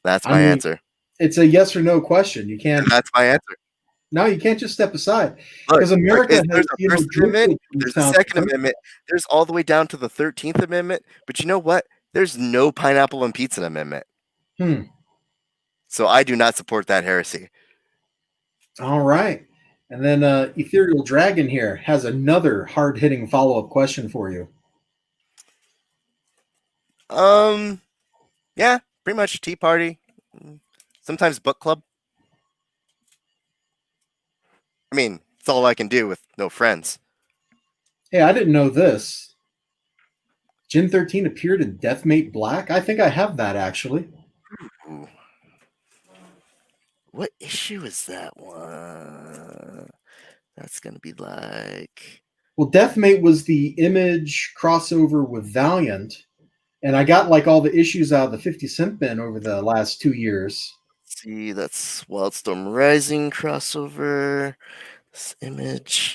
That's I my mean, answer. it's a yes or no question. You And can't. that's my answer. No, you can't just step aside Look, because America has, there's a First Amendment, drifted from there's a sound Second principle. Amendment, there's all the way down to the 13th Amendment. But you know what? There's no pineapple on pizza amendment. So I do not support that heresy. All right. And then Ethereal Dragon here has another hard hitting follow up question for you. Yeah, pretty much Tea Party, sometimes book club. I mean, it's all I can do with no friends. Hey, I didn't know this. Gen 13 appeared in Deathmate Black? I think I have that actually. Ooh. What issue is that one? That's gonna be like. Well, Deathmate was the Image crossover with Valiant, and I got like all the issues out of the 50-cent bin over the last 2 years. See, that's Wildstorm Rising crossover. This image.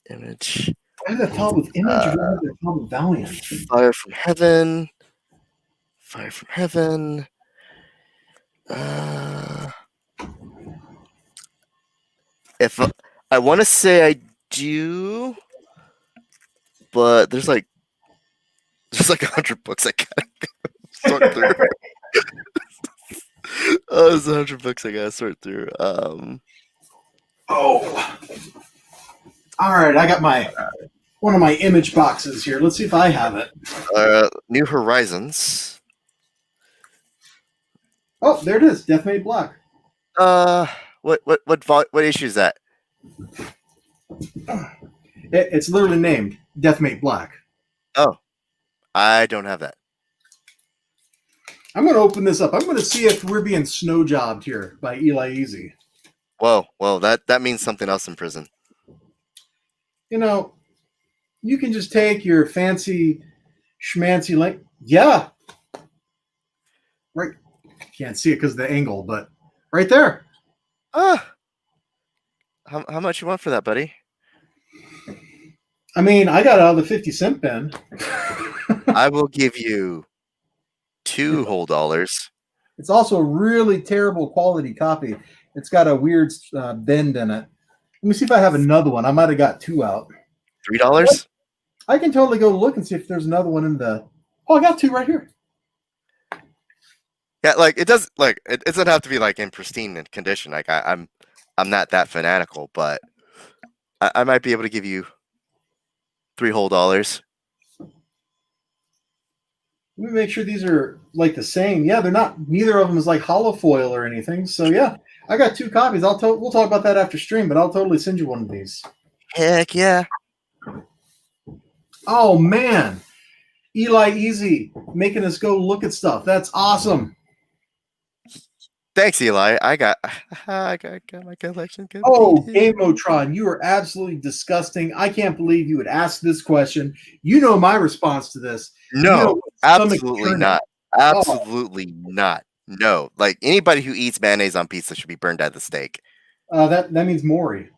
I had that thought with Image, or I had that thought with Valiant. Fire from Heaven. Fire from Heaven. If I want to say I do, but there's like 100 books I gotta sort through. There's 100 books I gotta sort through. Oh, all right. I got one of my Image boxes here. Let's see if I have it. New Horizons. Oh, there it is. Deathmate Black. What issue is that? It's literally named Deathmate Black. Oh, I don't have that. I'm going to open this up. I'm going to see if we're being snow jobbed here by Eli Easy. Whoa, that means something else in prison. You know, you can just take your fancy schmancy link. Yeah. Right. Can't see it because of the angle, but right there. How much you want for that, buddy? I mean, I got out of the 50-cent bin. I will give you $2 whole dollars. It's also a really terrible quality copy. It's got a weird bend in it. Let me see if I have another one. I might have got 2 out. $3? I can totally go look and see if there's another one in the. Oh, I got 2 right here. Yeah, like it does. Like it doesn't have to be like in pristine condition. Like I'm not that fanatical, but I might be able to give you $3 whole dollars. Let me make sure these are like the same. Yeah, they're not. Neither of them is like hollow foil or anything. So yeah, I got 2 copies. We'll talk about that after stream, but I'll totally send you one of these. Heck yeah! Oh man, Eli Easy making us go look at stuff. That's awesome. Thanks, Eli. I got my collection Oh, completed. Gamotron, you are absolutely disgusting. I can't believe you would ask this question. You know my response to this. You know No, what stomach absolutely churning. not. Oh, Absolutely not. No, like anybody who eats mayonnaise on pizza should be burned at the stake. that means Maury.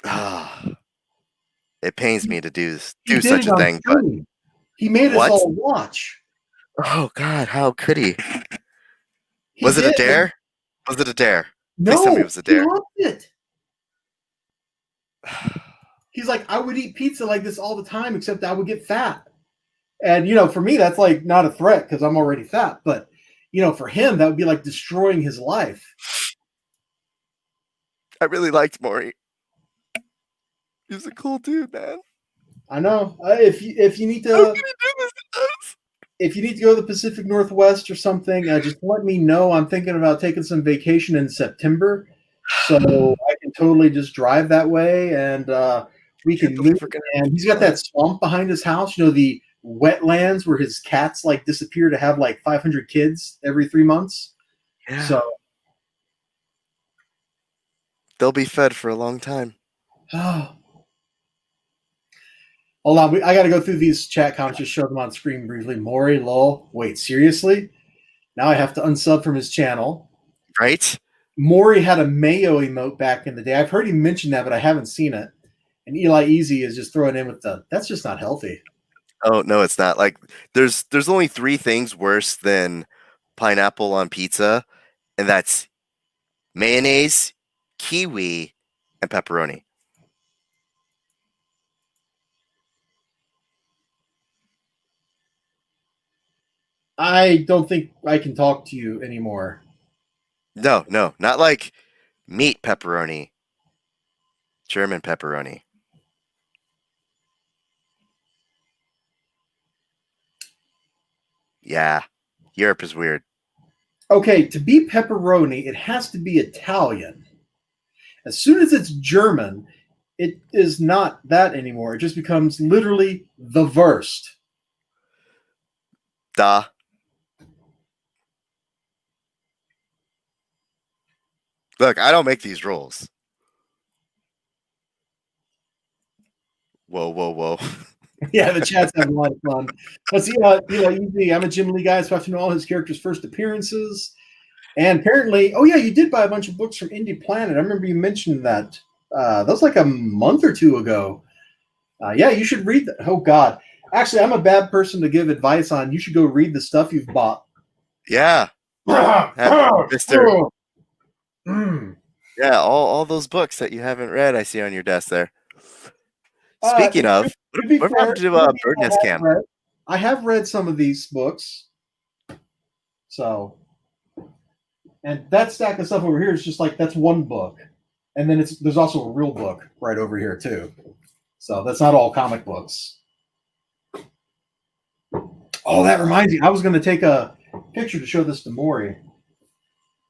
Ah, it pains me to He do did such it a on thing, but stream. He made us what? all watch. Oh God, how could he? He Was it a did. dare? Was it a dare? Please tell me it No, was a he dare. loved it. He's like, I would eat pizza like this all the time, except I would get fat. And for me, that's like not a threat because I'm already fat. But for him, that would be like destroying his life. I really liked Maury. He was a cool dude, man. I know. If you need How to could he do this to us? if you need to go to the Pacific Northwest or something, just let me know. I'm thinking about taking some vacation in September, so I can totally just drive that way, and we Can't can meet. believe we're gonna And do he's got that. that swamp behind his house. The wetlands where his cats like disappear to have like 500 kids every 3 months. Yeah, So, they'll be fed for a long time. hold on. I got to go through these chat comments. Just show them on screen briefly. Maury, lol. Wait, seriously? Now I have to unsub from his channel. Right? Maury had a Mayo emote back in the day. I've heard him mention that, but I haven't seen it. And Eli Easy is just throwing in with that's just not healthy. Oh no, it's not. Like there's only three things worse than pineapple on pizza, and that's mayonnaise, kiwi, and pepperoni. I don't think I can talk to you anymore. No, no, not like meat pepperoni, German pepperoni. Yeah, Europe is weird. Okay, to be pepperoni, it has to be Italian. As soon as it's German, it is not that anymore. It just becomes literally the worst. Da. Look, I don't make these rules. Whoa, whoa, whoa. Yeah, the chat's having a lot of fun. Let's see, Eli Easy. I'm a Jim Lee guy, so I have to know all his characters' first appearances. And apparently, oh yeah, you did buy a bunch of books from Indie Planet. I remember you mentioned that. That was like a month or two ago. Yeah, you should read that. Oh God, actually, I'm a bad person to give advice on. You should go read the stuff you've bought. Yeah, Mister. Mm. Yeah, all those books that you haven't read, I see on your desk there. To, Speaking to, of, to be whatever fair, happened to Bird Nest Camp? I have read some of these books. So, and that stack of stuff over here is just like that's one book, and then there's also a real book right over here too. So that's not all comic books. Oh, that reminds me. I was going to take a picture to show this to Maury.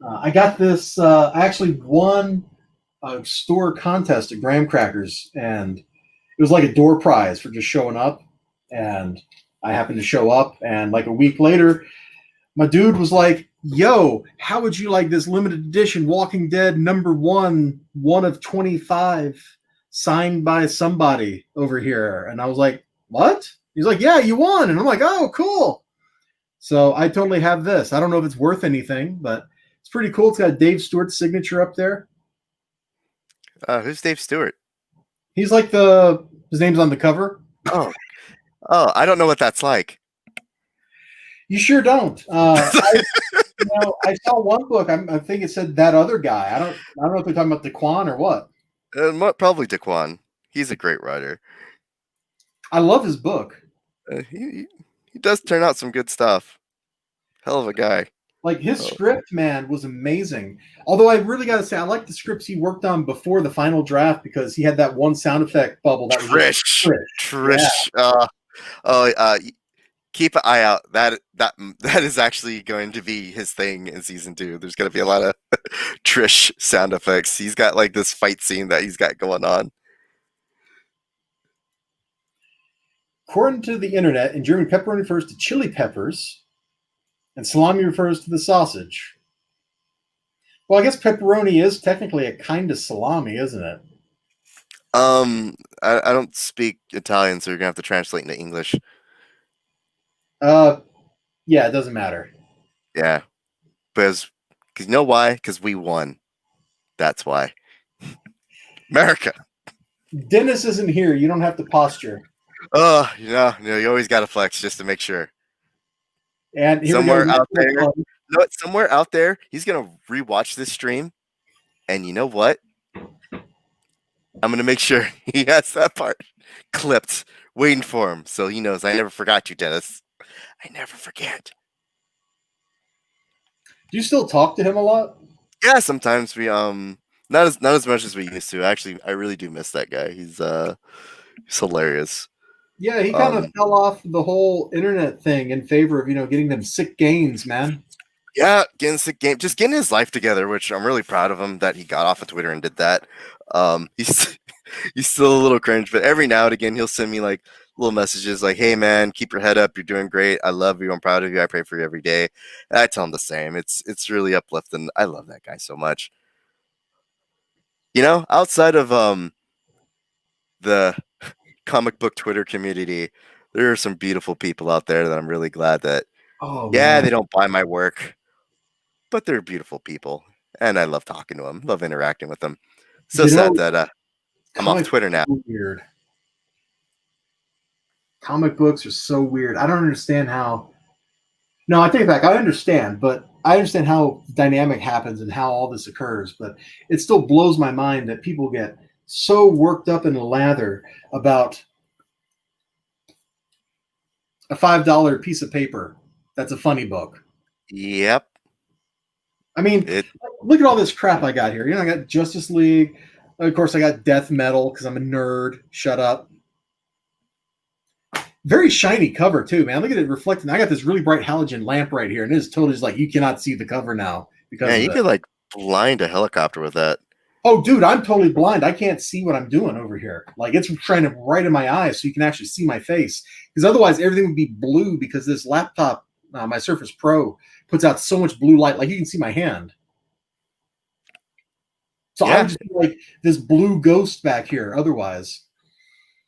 I got this. I actually won a store contest at Graham Crackers, and it was like a door prize for just showing up. And I happened to show up, and like a week later, my dude was like, "Yo, how would you like this limited edition Walking Dead #1, one of 25, signed by somebody over here?" And I was like, "What?" He's like, "Yeah, you won." And I'm like, "Oh, cool." So I totally have this. I don't know if it's worth anything, but it's pretty cool. It's got Dave Stewart's signature up there. Who's Dave Stewart? He's like his name's on the cover. Oh, I don't know what that's like. You sure don't. I saw one book. I think it said that other guy. I don't know if they're talking about Daquan or what. Probably Daquan. He's a great writer. I love his book. He does turn out some good stuff. Hell of a guy. Like his script, man, was amazing. Although I really got to say, I like the scripts he worked on before the final draft because he had that one sound effect bubble that was just Trish. Yeah. Keep an eye out. That is actually going to be his thing in season 2. There's going to be a lot of Trish sound effects. He's got like this fight scene that he's got going on. According to the internet, in German, pepperoni refers to chili peppers, and salami refers to the sausage. Well, I guess pepperoni is technically a kind of salami, isn't it? I don't speak Italian, so you're gonna have to translate into English. Uh, yeah, it doesn't matter. Yeah, because you know why? Because we won. That's why. America. Dennis isn't here. You don't have to posture. Oh, you always got to flex just to make sure. And here Somewhere we go. out there, you know what? Somewhere out there, he's gonna rewatch this stream, and you know what? I'm gonna make sure he has that part clipped, waiting for him, so he knows I never forgot you, Dennis. I never forget. Do you still talk to him a lot? Yeah, sometimes we not as much as we used to. Actually, I really do miss that guy. He's hilarious. Yeah, he kind of fell off the whole internet thing in favor of, getting them sick gains, man. Yeah, getting sick game, just getting his life together, which I'm really proud of him that he got off of Twitter and did that. He's he's still a little cringe, but every now and again he'll send me like little messages like, "Hey man, keep your head up. You're doing great. I love you. I'm proud of you. I pray for you every day." And I tell him the same. It's really uplifting. I love that guy so much. Outside of the comic book Twitter community, there are some beautiful people out there that I'm really glad that they don't buy my work, but they're beautiful people, and I love talking to them, love interacting with them. So sad that I'm off Twitter now. Weird. Comic books are so weird. I don't understand how. No, I take it back. I understand, but I understand how dynamic happens and how all this occurs. But it still blows my mind that people get so worked up in a lather about a $5 piece of paper that's a funny book. Yep. I mean, look at all this crap I got here. I got Justice League. Of course, I got Death Metal because I'm a nerd. Shut up. Very shiny cover, too, man. Look at it reflecting. I got this really bright halogen lamp right here, and it is totally just like you cannot see the cover now. You could like blind a helicopter with that. Oh, dude, I'm totally blind. I can't see what I'm doing over here. Like, it's shining right in my eyes so you can actually see my face. Because otherwise, everything would be blue because this laptop, my Surface Pro, puts out so much blue light. Like, you can see my hand. So I would just be like this blue ghost back here otherwise.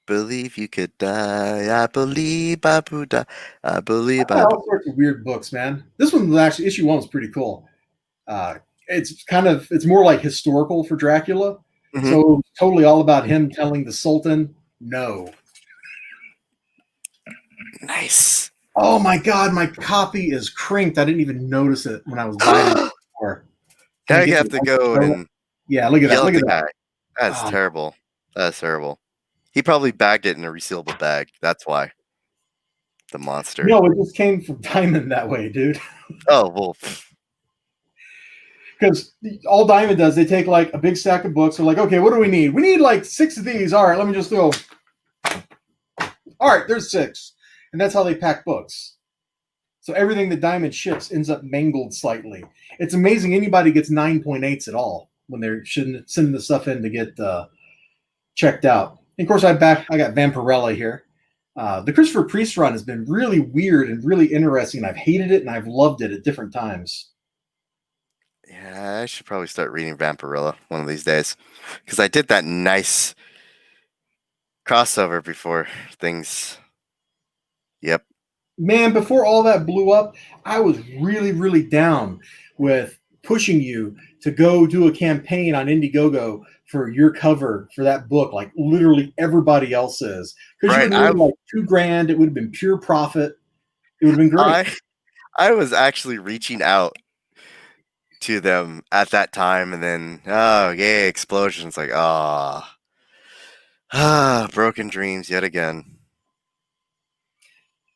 Believe you could die. I believe I would die. I believe I all sorts of weird books, man. This one actually, issue 1 was pretty cool. It's more like historical for Dracula. Mm-hmm. So it's totally all about him telling the Sultan no. Nice. Oh my God, my copy is crinked. I didn't even notice it when I was buying it before. Now you have to go and look at that. Look at that. That's terrible. That's terrible. He probably bagged it in a resealable bag. That's why. The monster. No, it just came from Diamond that way, dude. Oh, well. Because all Diamond does, they take like a big stack of books. They're like, okay, what do we need? We need like 6 of these. All right, let me just go. All right, there's 6. And that's how they pack books. So everything that Diamond ships ends up mangled slightly. It's amazing anybody gets 9.8s at all when they're sending the stuff in to get checked out. And of course, I got Vampirella here. The Christopher Priest run has been really weird and really interesting. I've hated it and I've loved it at different times. Yeah, I should probably start reading Vampirella one of these days because I did that nice crossover before things. Yep. Man, before all that blew up, I was really, really down with pushing you to go do a campaign on Indiegogo for your cover for that book, like literally everybody else is. Because you would have like $2,000, it would have been pure profit. It would have been great. I was actually reaching out to them at that time, and then explosions! Like broken dreams yet again.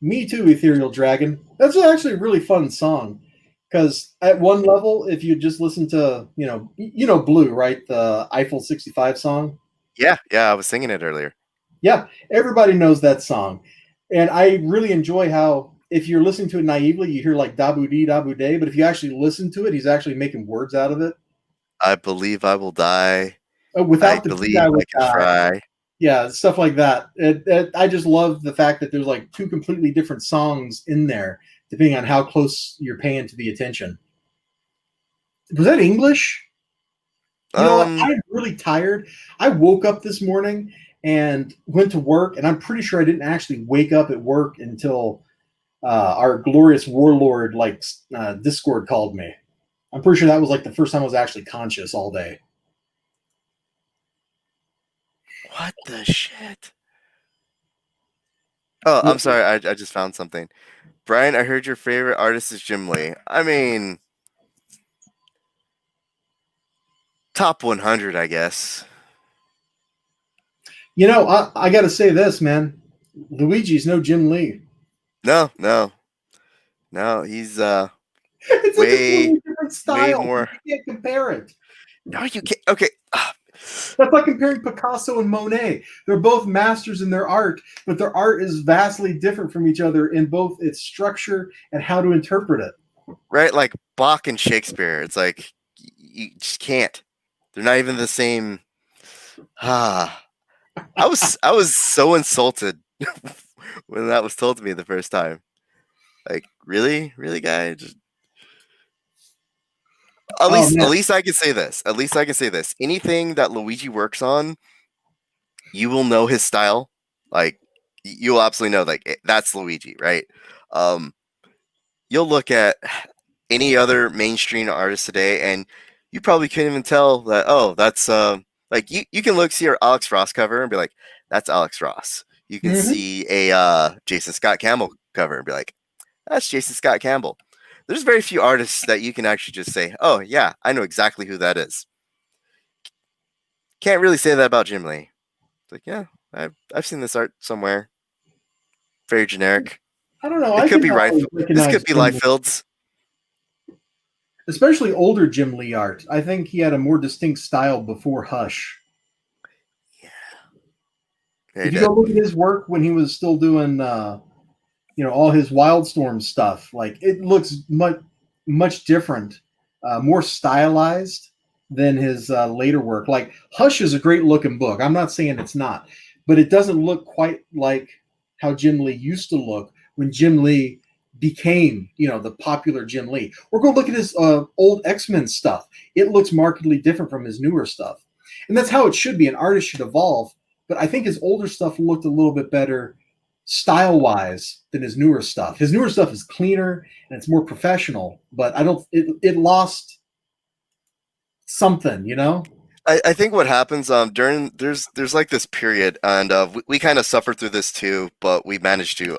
Me too, Ethereal Dragon. That's actually a really fun song. Because at one level, if you just listen to, Blue, right? The Eiffel 65 song. Yeah, I was singing it earlier. Yeah, everybody knows that song. And I really enjoy how, if you're listening to it naively, you hear like da-boo-dee, da-boo-day. But if you actually listen to it, he's actually making words out of it. I believe I will die. Without I believe I can try. Yeah, stuff like that. I just love the fact that there's like 2 completely different songs in there, depending on how close you're paying to the attention. Was that English? You know what? Um, I'm really tired. I woke up this morning and went to work, and I'm pretty sure I didn't actually wake up at work until our glorious warlord, like Discord, called me. I'm pretty sure that was like the first time I was actually conscious all day. what the shit? Oh, I'm sorry. I just found something. Brian, I heard your favorite artist is Jim Lee. I mean, top 100, I guess. You know, I got to say this, man. Luigi's no Jim Lee. No, no, no. He's It's a way, completely different way style. more. You can't compare it. No, you can't. Okay. That's like comparing Picasso and Monet. They're both masters in their art, but their art is vastly different from each other in both its structure and how to interpret it. Right? Like Bach and Shakespeare. It's like you just can't. They're not even the same. Ah, I was so insulted when that was told to me the first time. Like, really, really, guy. Just, Oh at man, least I can say this. At least I can say this. Anything that Luigi works on, you will know his style. Like, you'll absolutely know. Like, that's Luigi, right? Um, you'll look at any other mainstream artist today, and you probably couldn't even tell that. Oh, that's like you can look see your Alex Ross cover and be like, that's Alex Ross. You can mm-hmm. see a Jason Scott Campbell cover and be like, that's Jason Scott Campbell. There's very few artists that you can actually just say, oh yeah, I know exactly who that is. Can't really say that about Jim Lee. It's like, yeah, I've seen this art somewhere. Very generic. I don't know. It I could can be right. always This could recognize be Jim, Liefeld. especially older Jim Lee art. I think he had a more distinct style before Hush. Yeah, he If you did. go look at his work when he was still doing, all his Wildstorm stuff, like it looks much different, more stylized than his later work. Like Hush is a great looking book. I'm not saying it's not, but it doesn't look quite like how Jim Lee used to look when Jim Lee became, the popular Jim Lee. Or go look at his old X-Men stuff. It looks markedly different from his newer stuff. And that's how it should be. An artist should evolve. But I think his older stuff looked a little bit better style wise than his newer stuff. His newer stuff is cleaner and it's more professional, but I don't, it lost something, I think what happens during there's like this period, and we kind of suffered through this too, but we managed to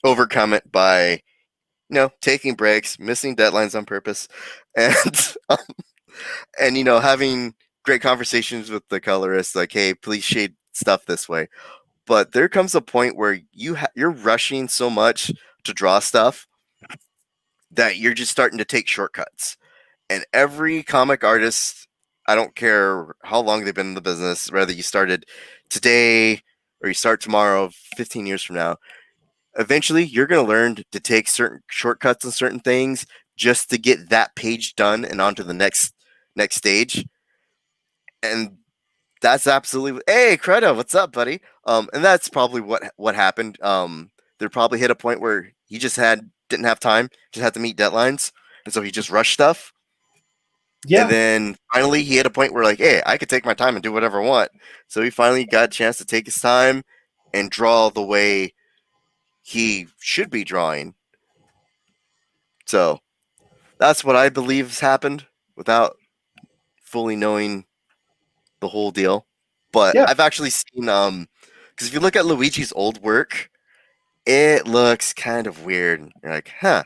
overcome it by taking breaks, missing deadlines on purpose, and having great conversations with the colorist, like, hey, please shade stuff this way. But there comes a point where you're rushing so much to draw stuff that you're just starting to take shortcuts. And every comic artist, I don't care how long they've been in the business, whether you started today or you start tomorrow, 15 years from now, eventually you're going to learn to take certain shortcuts on certain things just to get that page done and onto the next stage. And that's absolutely, hey, Credo, what's up, buddy? And that's probably what happened. There probably hit a point where he just didn't have time, just had to meet deadlines, and so he just rushed stuff. And Yeah. then finally he hit a point where like, hey, I could take my time and do whatever I want. So he finally got a chance to take his time and draw the way he should be drawing. So that's what I believe has happened without fully knowing the whole deal. But Yeah. I've actually seen because if you look at Luigi's old work, it looks kind of weird. You're like, huh,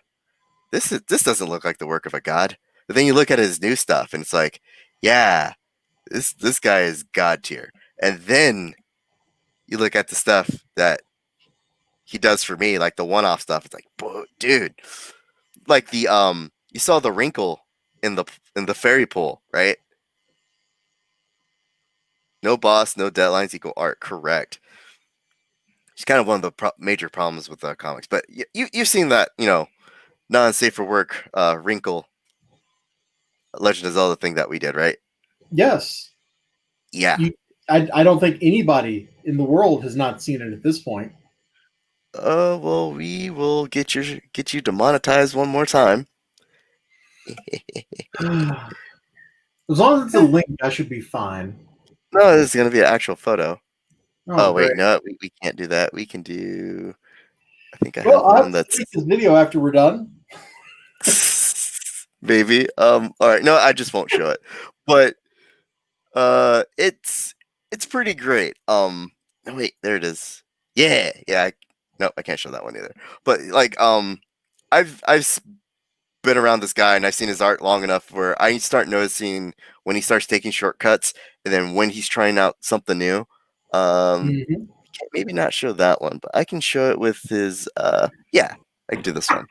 this doesn't look like the work of a god. But then you look at his new stuff and it's like, yeah, this guy is god tier. And then you look at the stuff that he does for me, like the one-off stuff. It's like, dude, like the you saw the wrinkle in the fairy pool, right? No boss, no deadlines equal art. Correct. It's kind of one of the major problems with comics. But you've seen that non-safe for work wrinkle Legend of Zelda thing that we did, right? Yes. Yeah. I don't think anybody in the world has not seen it at this point. Well, we will get you demonetized one more time. As long as it's a link, I should be fine. No, this is gonna be an actual photo. Oh, Oh great. wait, no, we can't do that. We can do. I think I Well, have I'll have one to that's tweak this video after we're done. maybe. All right, no, I just won't show it. But it's pretty great. No, wait, there it is. Yeah, yeah. No, I can't show that one either. But like, I've been around this guy and I've seen his art long enough where I start noticing when he starts taking shortcuts and then when he's trying out something new. Mhm. Maybe not show that one, but I can show it with his. Yeah, I can do this one.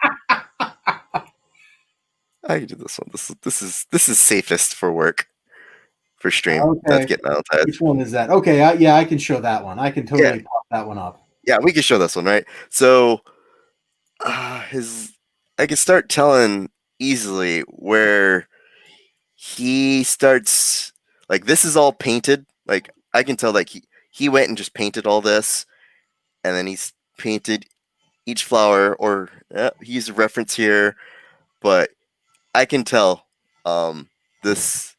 I can do this one. This is safest for work for stream. That's Okay. getting monetized. Which one is that? Okay, yeah, I can show that one. I can Yeah, totally pop that one up. yeah, we can show this one, right? So his, I can start telling easily where he starts. Like this is all painted. Like I can tell like he went and just painted all this, and then he's painted each flower, or he used a reference here, but I can tell this.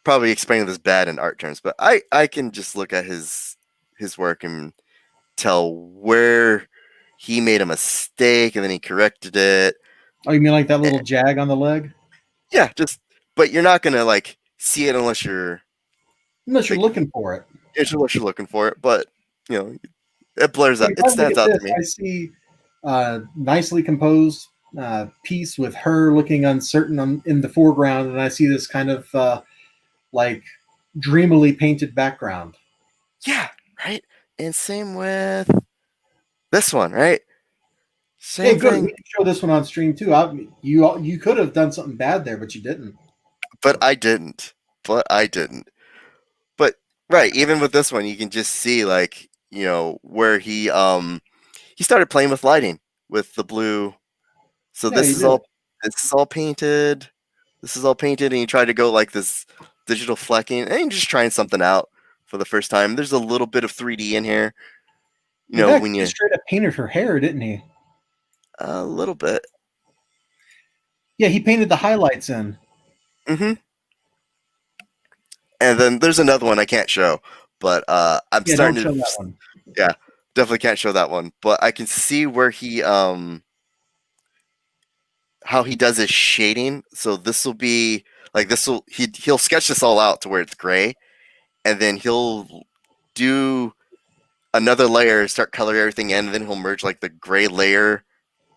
Probably explaining this bad in art terms, but I can just look at his work and tell where he made a mistake and then he corrected it. Oh, you mean like that little And jag on the leg? yeah, just but you're not gonna like see it unless you're Unless you're like looking for it. unless you're looking for it. But you know, it blurs Like out. if It I look stands at out to this, me. I see nicely composed piece with her looking uncertain in the foreground, and I see this kind of like dreamily painted background. Yeah, right. And same with this one, right? Hey, Same good. We thing. can show this one on stream too. You could have done something bad there, but you didn't. But I didn't. But I didn't. But right, even with this one, you can just see like where he started playing with lighting with the blue. So Yeah, you did. this is all painted. This is all painted, and he tried to go like this digital flecking, and just trying something out for the first time. There's a little bit of 3D in here. In fact, When he you just straight up painted her hair, didn't he? a little bit. Yeah, he painted the highlights in. hmm And then there's another one I can't show, but I'm Yeah, starting don't to. show that one. Yeah, definitely can't show that one, but I can see where he how he does his shading. So this will be like he'll sketch this all out to where it's gray, and then he'll do another layer, start color everything in, and then he'll merge like the gray layer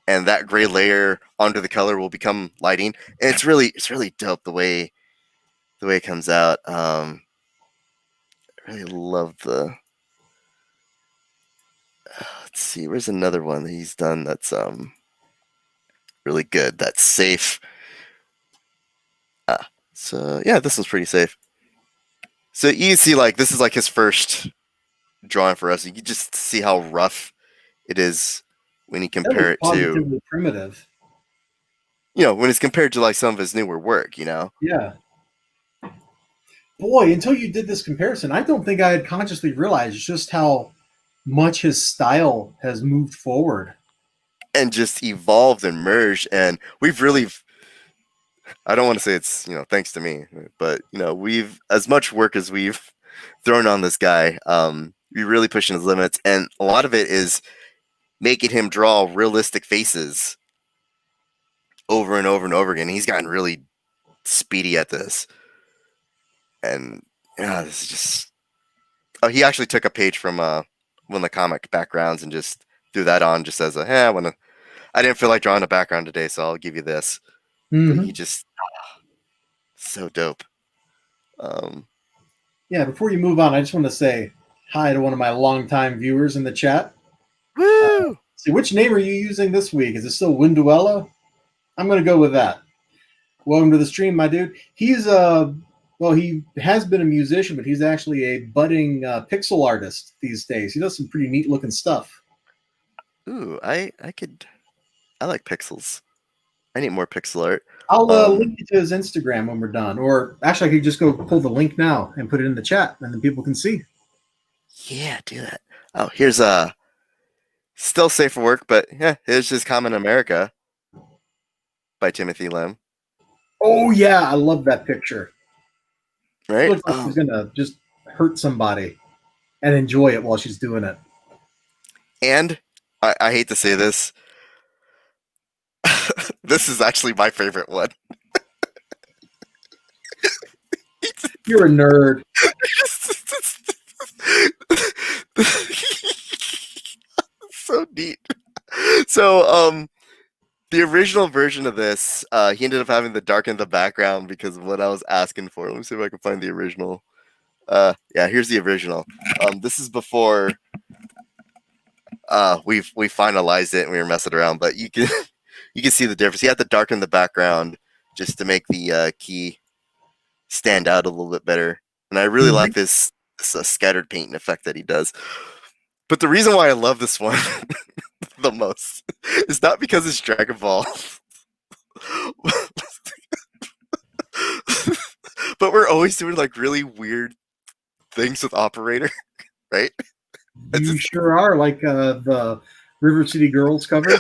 and that gray layer onto the color will become lighting. And it's really dope the way it comes out. I really love the. Let's see, where's another one that he's done that's really good. That's safe. So yeah, this one's pretty safe. So you can see like this is like his first drawing for us. You can just see how rough it is when you That was compare it to positively primitive. when it's compared to like some of his newer work. Yeah. Boy, until you did this comparison, I don't think I had consciously realized just how much his style has moved forward. And just evolved and merged, and we've really. I don't want to say it's thanks to me, but we've as much work as we've thrown on this guy. We really pushing his limits, and a lot of it is making him draw realistic faces over and over and over again. He's gotten really speedy at this, and this is just. Oh, he actually took a page from one of the comic backgrounds and just threw that on, just as a I didn't feel like drawing a background today, so I'll give you this. But he Mm-hmm. just so dope. Yeah, before you move on, I just want to say hi to one of my longtime viewers in the chat. Woo! See, which name are you using this week? Is it still Winduella? I'm going to go with that. Welcome to the stream, my dude. He's well, he has been a musician, but he's actually a budding pixel artist these days. He does some pretty neat looking stuff. Ooh, I like pixels. I need more pixel art. I'll link you to his Instagram when we're done. Or actually, I could just go pull the link now and put it in the chat, and then people can see. Yeah, do that. Oh, here's still safe for work, but yeah, here's just Common America by Timothy Lim. Oh yeah, I love that picture. Right? Looks like she's gonna just hurt somebody and enjoy it while she's doing it. And I hate to say this, this is actually my favorite one. You're a nerd. So neat. So the original version of this, he ended up having to darken the background because of what I was asking for. Let me see if I can find the original. Yeah, here's the original. This is before we finalized it and we were messing around, but you can see the difference. He had to darken the background just to make the key stand out a little bit better. And I really like this scattered paint effect that he does. But the reason why I love this one the most is not because it's Dragon Ball. But we're always doing like really weird things with Operator, right? You sure are, like the River City Girls cover.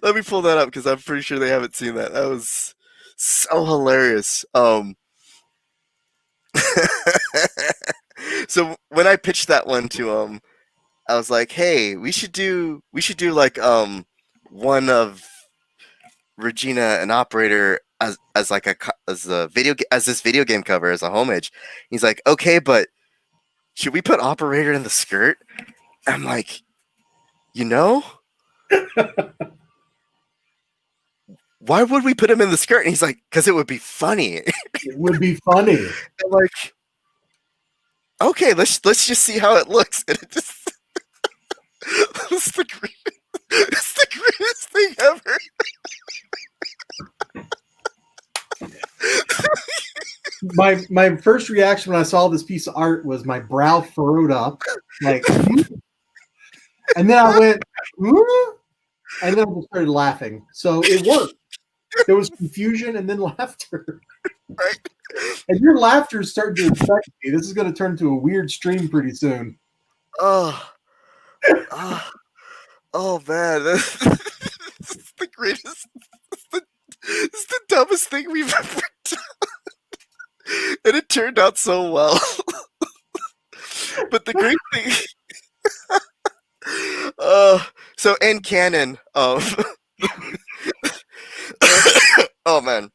Let me pull that up because I'm pretty sure they haven't seen that. That was so hilarious. So when I pitched that one to him, I was like, "Hey, we should do like one of Regina and Operator as this video game cover as a homage." He's like, "Okay, but should we put Operator in the skirt?" I'm like, why would we put him in the skirt? And he's like, because it would be funny. It would be funny. I'm like, okay, let's just see how it looks. And it just it's the greatest thing ever. My first reaction when I saw this piece of art was my brow furrowed up, like, and then I went, and then I just started laughing. So it worked. There was confusion and then laughter. Right. And your laughter is starting to infect me. This is going to turn into a weird stream pretty soon. Oh man, this is the greatest. It's the dumbest thing we've ever done, and it turned out so well. But the great thing, so in canon, oh man.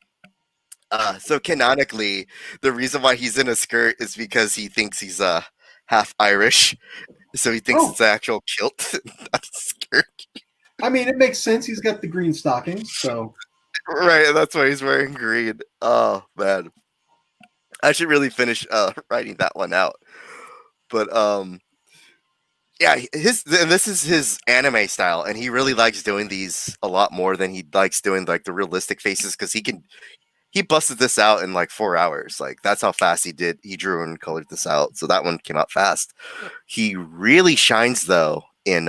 So canonically, the reason why he's in a skirt is because he thinks he's half Irish, so he thinks it's an actual kilt, not a skirt. I mean, it makes sense. He's got the green stockings, so right. That's why he's wearing green. Oh man, I should really finish writing that one out. But yeah, this is his anime style, and he really likes doing these a lot more than he likes doing like the realistic faces because he busted this out in like 4 hours. Like that's how fast he drew and colored this out. So that one came out fast. He really shines though in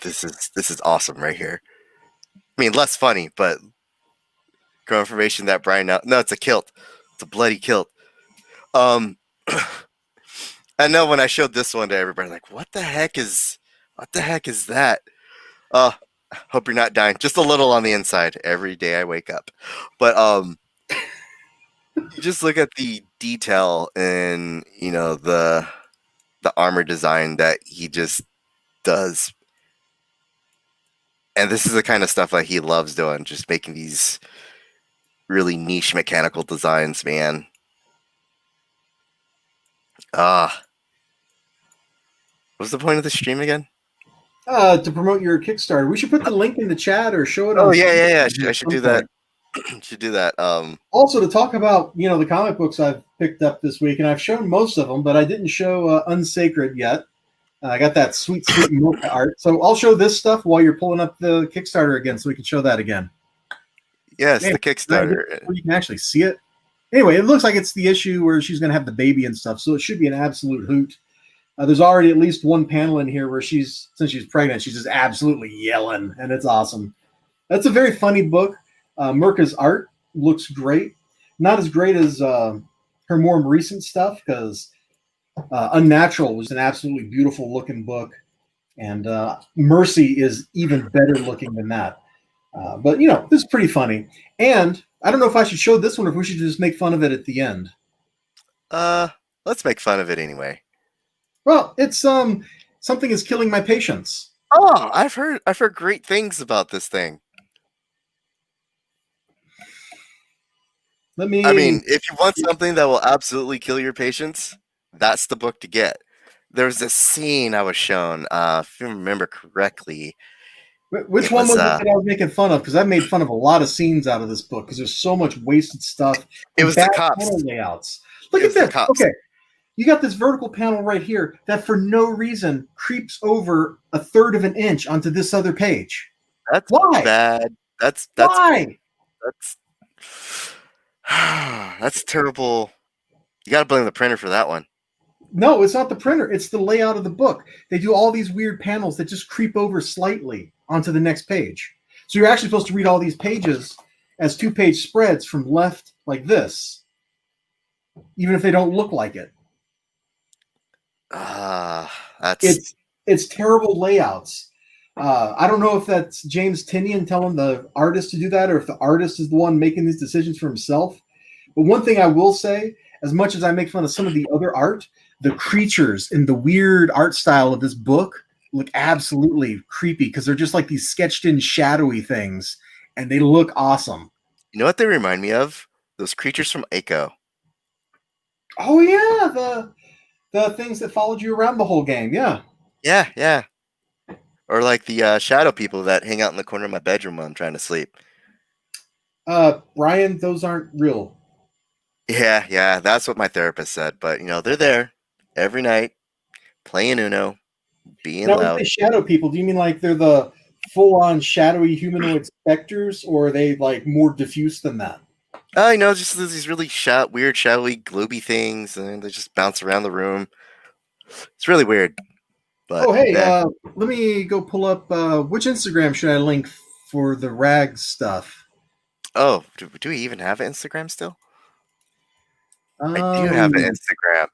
this is awesome right here. I mean, less funny, but confirmation that Brian no, it's a kilt. It's a bloody kilt. I know when I showed this one to everybody, like, what the heck is that? Hope you're not dying. Just a little on the inside every day I wake up. But you just look at the detail and the armor design that he just does. And this is the kind of stuff that he loves doing, just making these really niche mechanical designs, man. What's the point of the stream again? To promote your Kickstarter. We should put the link in the chat or show it on. Oh yeah. I should do that. Should do that. Also to talk about the comic books I've picked up this week, and I've shown most of them, but I didn't show Unsacred yet. I got that sweet mocha art, so I'll show this stuff while you're pulling up the Kickstarter again, so we can show that again. Yes, the Kickstarter. You can actually see it. Anyway, it looks like it's the issue where she's going to have the baby and stuff, so it should be an absolute hoot. There's already at least one panel in here where since she's pregnant, she's just absolutely yelling, and it's awesome. That's a very funny book. Mirka's art looks great. Not as great as her more recent stuff, because Unnatural was an absolutely beautiful looking book, and Mercy is even better looking than that. But this is pretty funny, and I don't know if I should show this one or if we should just make fun of it at the end. Let's make fun of it anyway. Well, it's something is killing my patience. Oh, I've heard great things about this thing. Let me. I mean, if you want something that will absolutely kill your patience, that's the book to get. There's this scene I was shown, if you remember correctly. Which one was it that I was making fun of? Because I made fun of a lot of scenes out of this book because there's so much wasted stuff. It was the cops. Panel layouts. Look at this. Okay, you got this vertical panel right here that for no reason creeps over a third of an inch onto this other page. That's why bad. That's why. That's terrible. You got to blame the printer for that one. No, it's not the printer. It's the layout of the book. They do all these weird panels that just creep over slightly onto the next page. So you're actually supposed to read all these pages as 2-page spreads from left like this, even if they don't look like it. It's terrible layouts. I don't know if that's James Tinian telling the artist to do that, or if the artist is the one making these decisions for himself. But one thing I will say, as much as I make fun of some of the other art, the creatures in the weird art style of this book look absolutely creepy because they're just like these sketched in shadowy things, and they look awesome. You know what they remind me of? Those creatures from Echo. Oh yeah, the things that followed you around the whole game. Yeah. Or like the shadow people that hang out in the corner of my bedroom when I'm trying to sleep. Brian, those aren't real. Yeah, that's what my therapist said. But they're there every night, playing Uno, being loud. When they shadow people, do you mean like they're the full-on shadowy humanoid specters, or are they like more diffuse than that? Just these really weird, shadowy, globy things, and they just bounce around the room. It's really weird. But, let me go pull up. Which Instagram should I link for the rags stuff? Oh, do we even have an Instagram still? I do have an Instagram.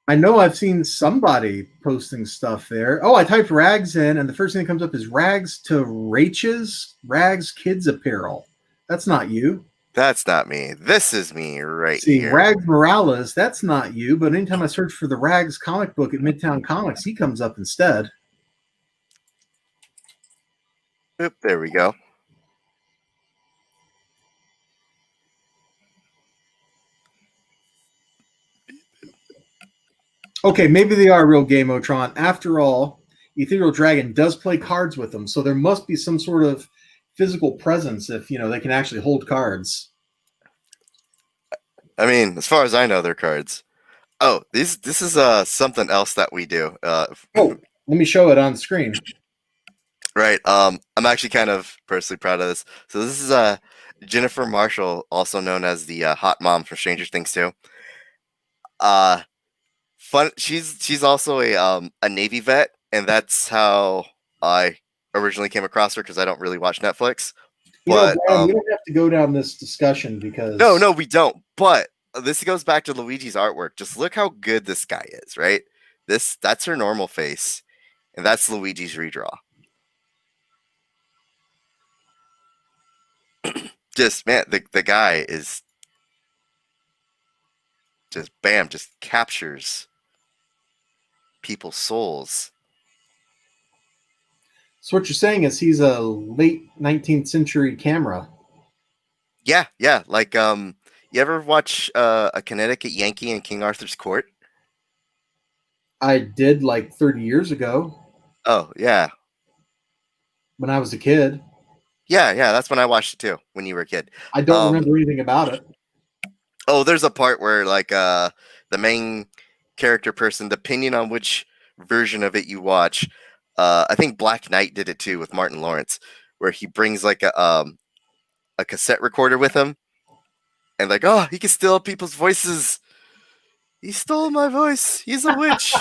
I know I've seen somebody posting stuff there. Oh, I typed rags in, and the first thing that comes up is rags to Rach's Rags Kids Apparel. That's not you. That's not me. This is me right here. See, Rags Morales, that's not you, but anytime I search for the Rags comic book at Midtown Comics, he comes up instead. Oop, there we go. Okay, maybe they are real Game-O-Tron. After all, Ethereal Dragon does play cards with them, so there must be some sort of physical presence if, they can actually hold cards. I mean, as far as I know, they're cards. Oh, this is something else that we do. Let me show it on screen. Right. I'm actually kind of personally proud of this. So this is Jennifer Marshall, also known as the hot mom from Stranger Things 2. Fun. She's also a Navy vet, and that's how I originally came across her because I don't really watch Netflix. Brian, we don't have to go down this discussion because no, we don't. But this goes back to Luigi's artwork. Just look how good this guy is, right? That's her normal face, and that's Luigi's redraw. Just man, the guy is just bam, just captures people's souls. So what you're saying is he's a late 19th century camera. Yeah. Like you ever watch a Connecticut Yankee in King Arthur's Court? I did like 30 years ago. Oh, yeah. When I was a kid. Yeah, that's when I watched it too, when you were a kid. I don't remember anything about it. Oh, there's a part where like the main character person, depending on which version of it you watch, I think Black Knight did it too with Martin Lawrence, where he brings like a cassette recorder with him, and like, oh, he can steal people's voices. He stole my voice. He's a witch.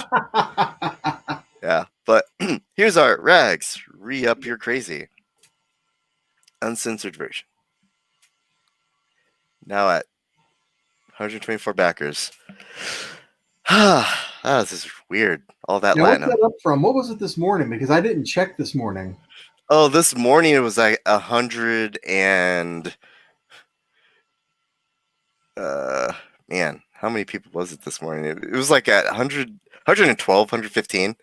Yeah, but here's our rags. Re-up your crazy. Uncensored version. Now at 124 backers. This is weird. All that Now, what's Latinum. that up from? What was it this morning? Because I didn't check this morning. Oh, this morning it was like 100 and man, how many people was it this morning? It was like at 100, 112, 115.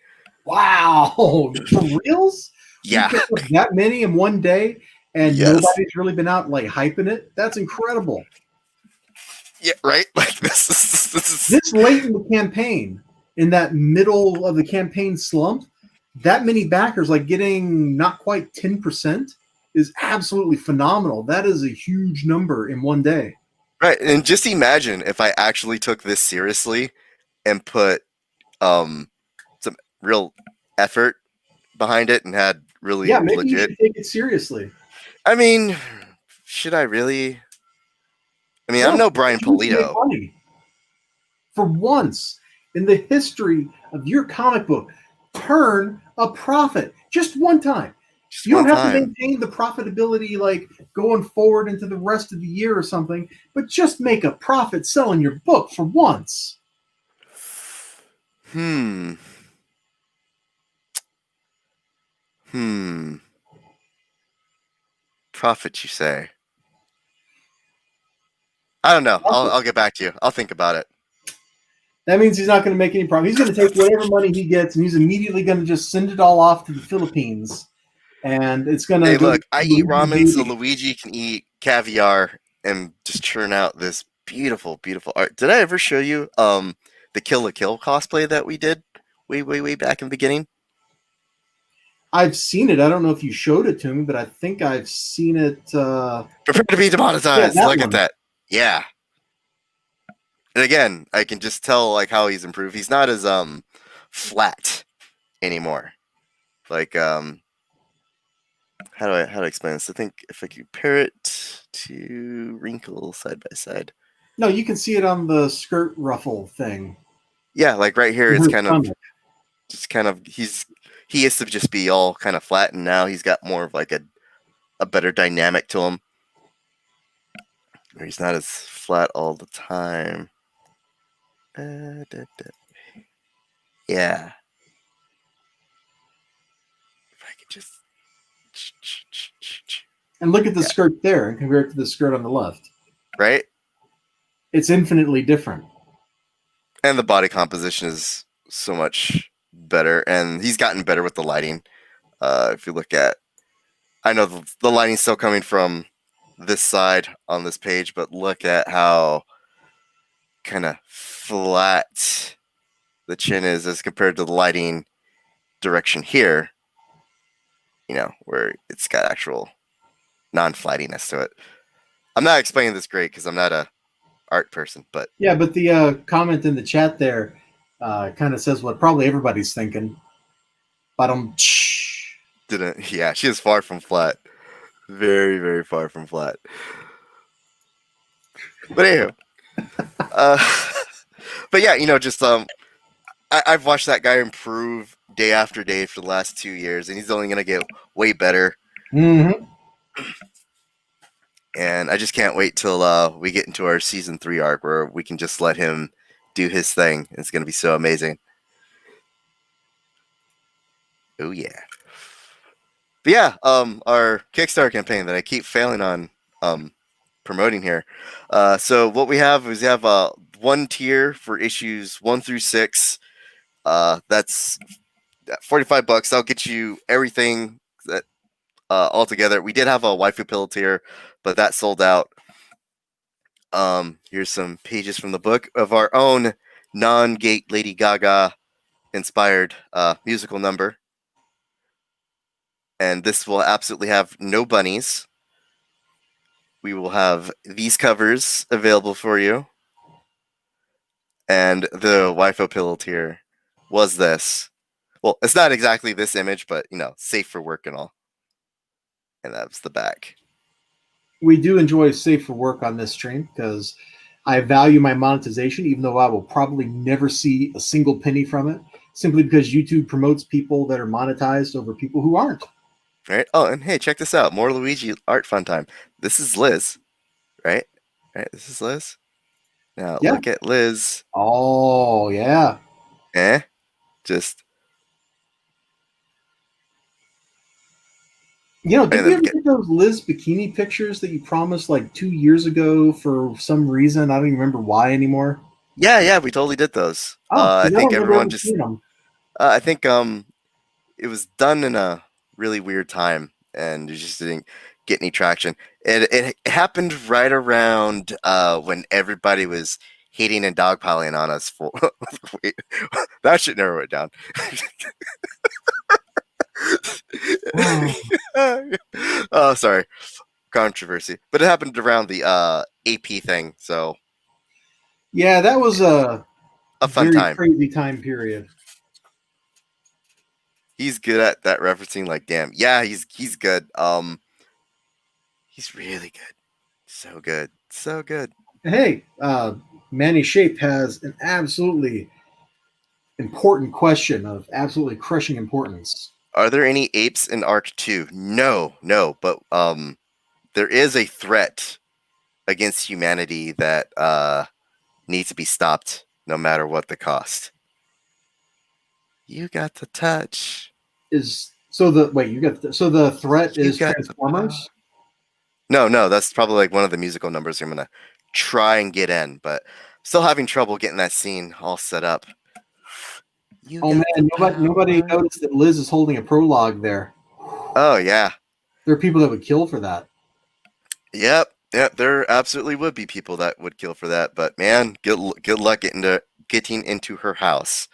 Wow, for reals? Yeah. You picked up that many in one day, and Yes. nobody's really been out like hyping it. That's incredible. Yeah, right. Like this is This late in the campaign, in that middle of the campaign slump, that many backers, like getting not quite 10%, is absolutely phenomenal. That is a huge number in one day. right. And just imagine if I actually took this seriously and put some real effort behind it and had really Yeah, maybe you legit. should take it seriously. I mean, should I really? I mean, No, I'm no Brian you need to make Polito. money. For once in the history of your comic book, turn a profit just one time. Just You don't one have to time. maintain the profitability like going forward into the rest of the year or something, but just make a profit selling your book for once. Profit, you say? I don't know. I'll get back to you. I'll think about it. That means he's not going to make any profit. He's going to take whatever money he gets and he's immediately going to just send it all off to the Philippines. And it's going to Hey, go look, I eat ramen, so Luigi. Luigi can eat caviar and just churn out this beautiful, beautiful art. Did I ever show you the Kill la Kill cosplay that we did way back in the beginning? I've seen it. I don't know if you showed it to me, but I think I've seen it. Prepare to be demonetized. Yeah, that Look one. at that. Yeah. And again, I can just tell like how he's improved. He's not as flat anymore. Like how do I explain this? I think if I compare it to Wrinkle side by side. No, you can see it on the skirt ruffle thing. Yeah, like right here, it's Her kind of stomach. just kind of he used to just be all kind of flat, and now he's got more of like a better dynamic to him. Or he's not as flat all the time. Yeah. If I could just And look at the skirt there and compare it to the skirt on the left. right? It's infinitely different. And the body composition is so much better, and he's gotten better with the lighting. If you look at, I know the lighting's still coming from this side on this page, but look at how kind of flat the chin is as compared to the lighting direction here, you know, where it's got actual non-flatiness to it. I'm not explaining this great because I'm not a art person, but Yeah, but the comment in the chat there kind of says what probably everybody's thinking. yeah, she is far from flat. Very far from flat. But anyway, but yeah, you know, just I've watched that guy improve day after day for the last 2 years, and he's only gonna get way better. Mm-hmm. And I just can't wait till we get into our season 3 arc where we can just let him do his thing. It's gonna be so amazing. Oh yeah. But yeah, our Kickstarter campaign that I keep failing on promoting here. So what we have is one tier for issues 1 through 6. That's $45. That'll get you everything that all together. We did have a waifu pillow tier, but that sold out. Here's some pages from the book of our own non-Gate Lady Gaga inspired musical number. And this will absolutely have no bunnies. We will have these covers available for you. And the waifu pillow tier was this. Well, it's not exactly this image, but, you know, safe for work and all. And that's the back. We do enjoy safe for work on this stream because I value my monetization, even though I will probably never see a single penny from it, simply because YouTube promotes people that are monetized over people who aren't. Right? Oh, and hey, check this out. More Luigi art fun time. This is Liz. Right? This is Liz. Now Yeah. look at Liz. Oh, yeah. Just Did and we then ever get those Liz bikini pictures that you promised like 2 years ago for some reason? I don't even remember why anymore. yeah, we totally did those. Oh, I because I don't think remember everyone ever just seeing them. I think it was done in a really weird time and it just didn't get any traction. It happened right around when everybody was hating and dogpiling on us for wait, that should narrow it down. Oh, sorry. Controversy. But it happened around the AP thing, so Yeah, that was a a fun very time. crazy time period. He's good at that referencing, like damn. Yeah, he's good. He's really good. So good. So good. Hey, Manny Shape has an absolutely important question of absolutely crushing importance. Are there any apes in Arc 2? No, but there is a threat against humanity that needs to be stopped no matter what the cost. You got the touch. Is so the wait you got so the threat You is got the power. Transformers? No, that's probably like one of the musical numbers I'm gonna try and get in, but still having trouble getting that scene all set up. You Oh got the man, nobody power. noticed that Liz is holding a prologue there. Oh yeah. There are people that would kill for that. Yep. There absolutely would be people that would kill for that, but man, good luck getting into her house.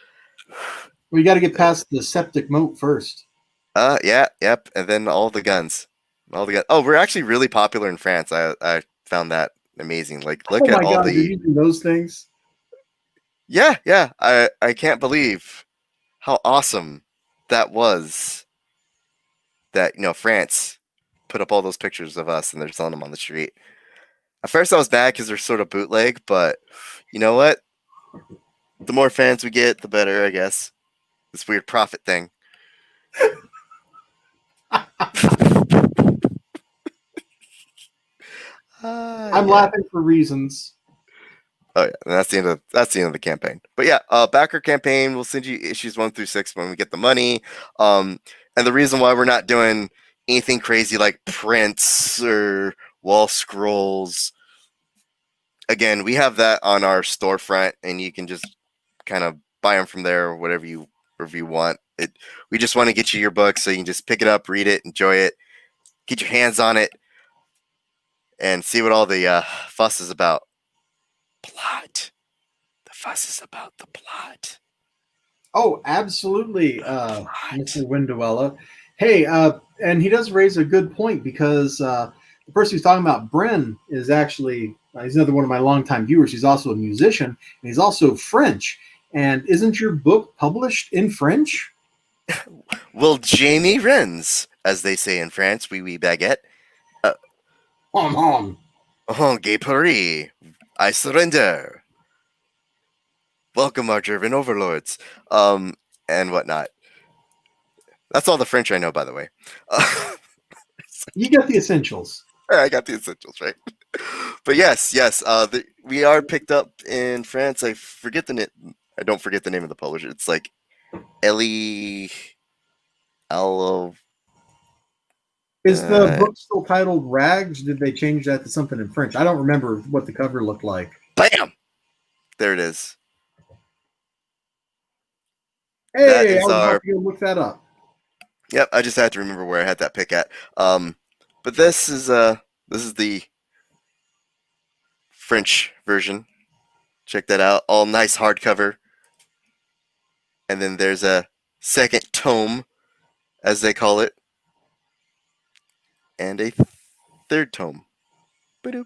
We got to get past the septic moat first. Yeah, yep, and then all the guns. All the guns. Oh, we're actually really popular in France. I found that amazing. Like Oh look at my all god, you're the using those things? Yeah. I can't believe how awesome that was that, France put up all those pictures of us and they're selling them on the street. At first I was mad because they're sort of bootleg, but you know what? The more fans we get, the better, I guess. This weird profit thing. I'm Yeah. laughing for reasons. Oh yeah, and that's the end of the campaign. But yeah, backer campaign. We'll send you issues 1 through 6 when we get the money. And the reason why we're not doing anything crazy like prints or wall scrolls. Again, we have that on our storefront, and you can just kind of buy them from there, or whatever you want. We just want to get you your book so you can just pick it up, read it, enjoy it, get your hands on it, and see what all the fuss is about. Plot. The fuss is about the plot. Oh, absolutely, Mr. Winduella. Hey, and he does raise a good point because the person who's talking about Bren is actually he's another one of my longtime viewers. He's also a musician and he's also French. And isn't your book published in French? Well, Jamie Rennes, as they say in France, oui baguette. Hom. Oh, gay Paris, I surrender. Welcome, our German overlords, and whatnot. That's all the French I know, by the way. You got the essentials. I got the essentials right. But yes, we are picked up in France. I don't forget the name of the publisher. It's like Ellie. Is the book still titled Rags? Did they change that to something in French? I don't remember what the cover looked like. Bam! There it is. Hey, I was about to go look that up. Yep, I just had to remember where I had that pick at. But this is the French version. Check that out. All nice hardcover. And then there's a second tome, as they call it, and a third tome. Ba-doop.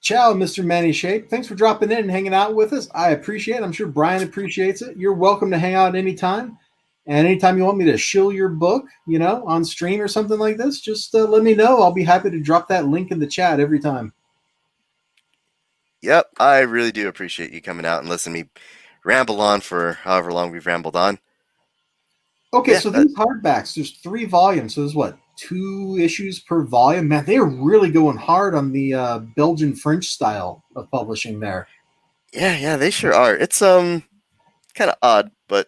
Ciao, Mr. Manny Shape. Thanks for dropping in and hanging out with us. I appreciate it. I'm sure Brian appreciates it. You're welcome to hang out anytime. And anytime you want me to shill your book, on stream or something like this, just let me know. I'll be happy to drop that link in the chat every time. Yep, I really do appreciate you coming out and listening to me ramble on for however long we've rambled on. Okay, so these hardbacks, there's 3 volumes. So there's what, 2 issues per volume. Man, they are really going hard on the Belgian French style of publishing there. Yeah, they sure are. It's kind of odd, but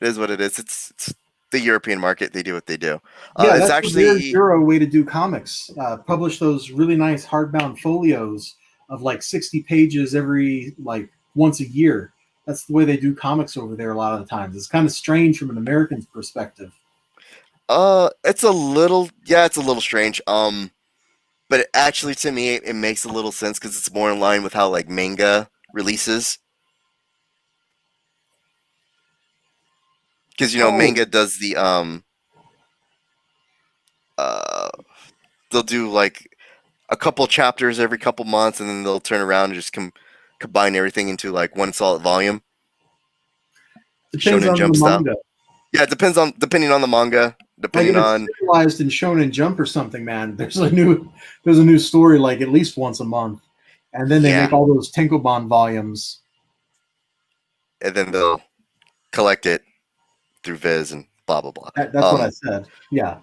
it is what it is. It's the European market. They do what they do. Yeah, It's that's a very actually Euro way to do comics. Publish those really nice hardbound folios of like 60 pages every like once a year. That's the way they do comics over there a lot of the times. It's kind of strange from an American's perspective. it's a little strange. But actually, to me, it makes a little sense because it's more in line with how like manga releases. Because Oh, manga does the uh they'll do like a couple chapters every couple months, and then they'll turn around and just combine everything into like one solid volume, depends Shonen on the Jump style. manga. Yeah, it depending on the manga, Like if depending it's on serialized in Shonen Jump or something, man, there's a new story like at least once a month, and then they yeah, make all those Tenkobon volumes. and then they'll collect it through Viz and blah blah blah. That's what I said. Yeah.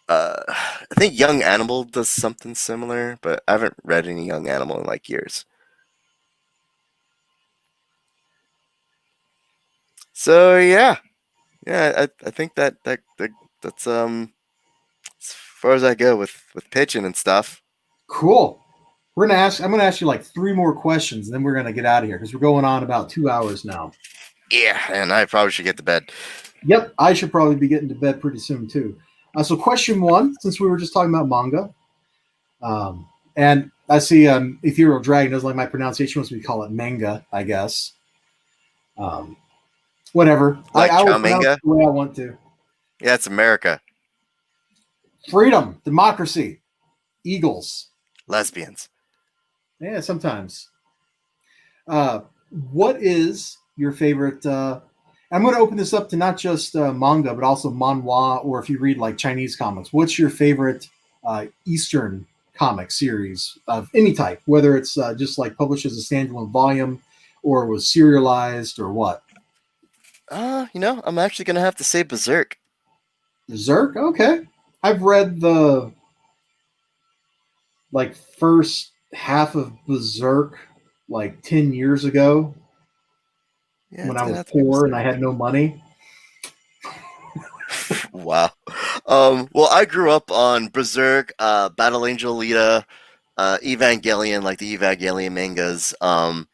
I think Young Animal does something similar, but I haven't read any Young Animal in like years. So yeah, I think that's as far as I go with pitching and stuff. Cool. I'm gonna ask you like 3 more questions, and then we're gonna get out of here because we're going on about 2 hours now. Yeah, and I probably should get to bed. Yep, I should probably be getting to bed pretty soon too. So question 1, since we were just talking about manga, and I see Ethereal Dragon doesn't like my pronunciation, once we call it manga, I guess. Um, Whatever. Like I will chow pronounce manga. it the way I want to. Yeah, it's America. Freedom, democracy, eagles. Lesbians. Yeah, sometimes. Uh, what is your favorite? I'm going to open this up to not just manga, but also manhwa, or if you read like Chinese comics. What's your favorite Eastern comic series of any type, whether it's just like published as a standalone volume, or was serialized, or what? I'm actually gonna have to say Berserk. Berserk. Okay, I've read the like first half of Berserk like 10 years ago Yeah, when it's I gonna was have to be poor and I Berserk. had no money. Wow. Well, I grew up on Berserk, Battle Angel Alita, Evangelion, like the Evangelion mangas, Lone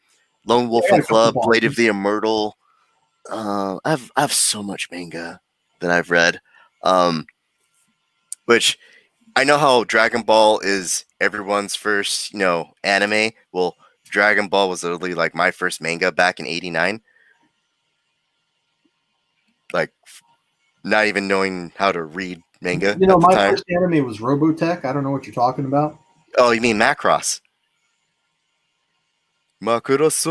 I Wolf got and a couple Club, Blade of volumes. the Immortal. I have so much manga that I've read. Um, which I know how Dragon Ball is everyone's first, anime. Well, Dragon Ball was literally like my first manga back in '89. Like, not even knowing how to read manga You know, at the my time. first anime was Robotech. I don't know what you're talking about. Oh, you mean Macross? Macross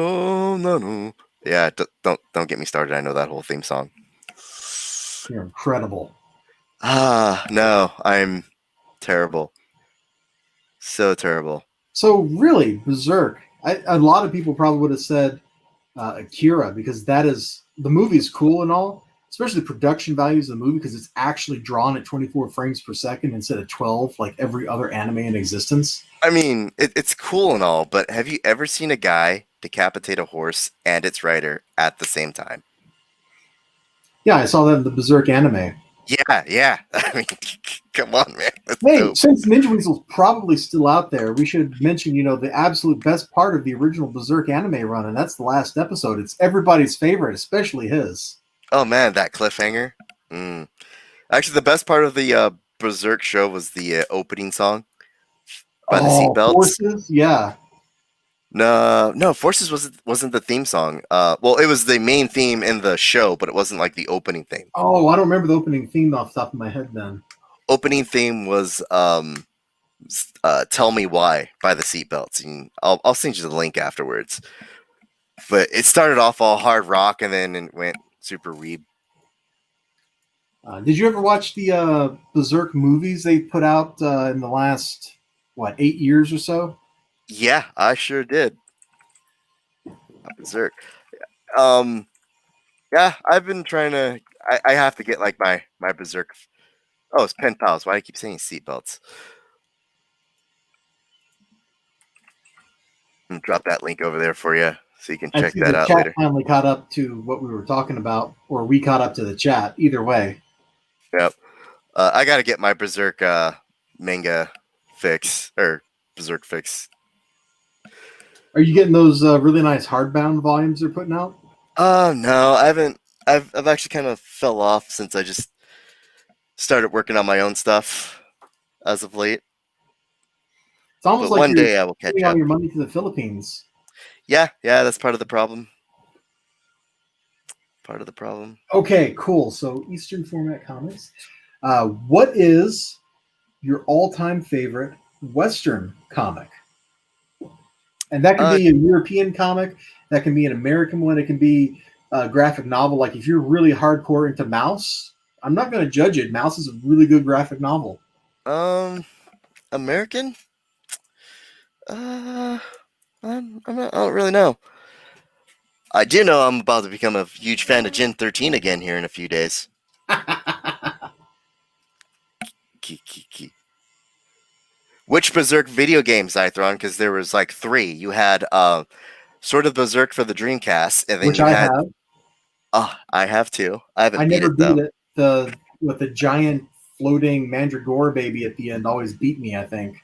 nano. Yeah, don't get me started. I know that whole theme song. You're incredible. No, I'm terrible. So terrible. So really, Berserk. A lot of people probably would have said Akira, because that is the movie's cool and all, especially the production values of the movie, because it's actually drawn at 24 frames per second instead of 12 like every other anime in existence. I mean, it's cool and all, but have you ever seen a guy decapitate a horse and its rider at the same time? Yeah, I saw that in the Berserk anime. Yeah. I mean, come on, man. That's Hey, dope. since Ninja Weasel's probably still out there, we should mention, the absolute best part of the original Berserk anime run, and that's the last episode. It's everybody's favorite, especially his. Oh man, that cliffhanger. Mm. Actually, the best part of the Berserk show was the opening song by the Oh, Seatbelts. Forces? Yeah. No, Forces wasn't the theme song. Well, it was the main theme in the show, but it wasn't like the opening theme. Oh, I don't remember the opening theme off the top of my head then. Opening theme was "Tell Me Why" by the Seatbelts, and I'll send you the link afterwards. But it started off all hard rock, and then it went super weeb. Did you ever watch the Berserk movies they put out in the last, 8 years or so? Yeah, I sure did. Berserk. Um, yeah, I've been trying to. I have to get like my Berserk. Oh, it's pen pals. Why do I keep saying seatbelts? Drop that link over there for you so you can I check see that the out chat later. finally caught up to what we were talking about, or we caught up to the chat. Either way. Yep. I got to get my Berserk manga fix, or Berserk fix. Are you getting those really nice hardbound volumes they're putting out? Oh, no, I haven't. I've actually kind of fell off since I just started working on my own stuff as of late. It's almost But like one you're day I will catch sending all up. your money to the Philippines. Yeah, that's part of the problem. Part of the problem. Okay, cool. So Eastern format comics. What is your all-time favorite Western comic? And that can Uh, be a European comic. That can be an American one. It can be a graphic novel. Like if you're really hardcore into Mouse, I'm not going to judge it. Mouse is a really good graphic novel. American? Uh, I'm not, I don't really know. I do know I'm about to become a huge fan of Gen 13 again here in a few days. Which Berserk video games, Ithron? Because there was like 3. You had sort of Berserk for the Dreamcast, and then Which you I had. have. Oh, I have too. I I haven't beat never it beat though. it. The with the giant floating mandragora baby at the end always beat me, I think.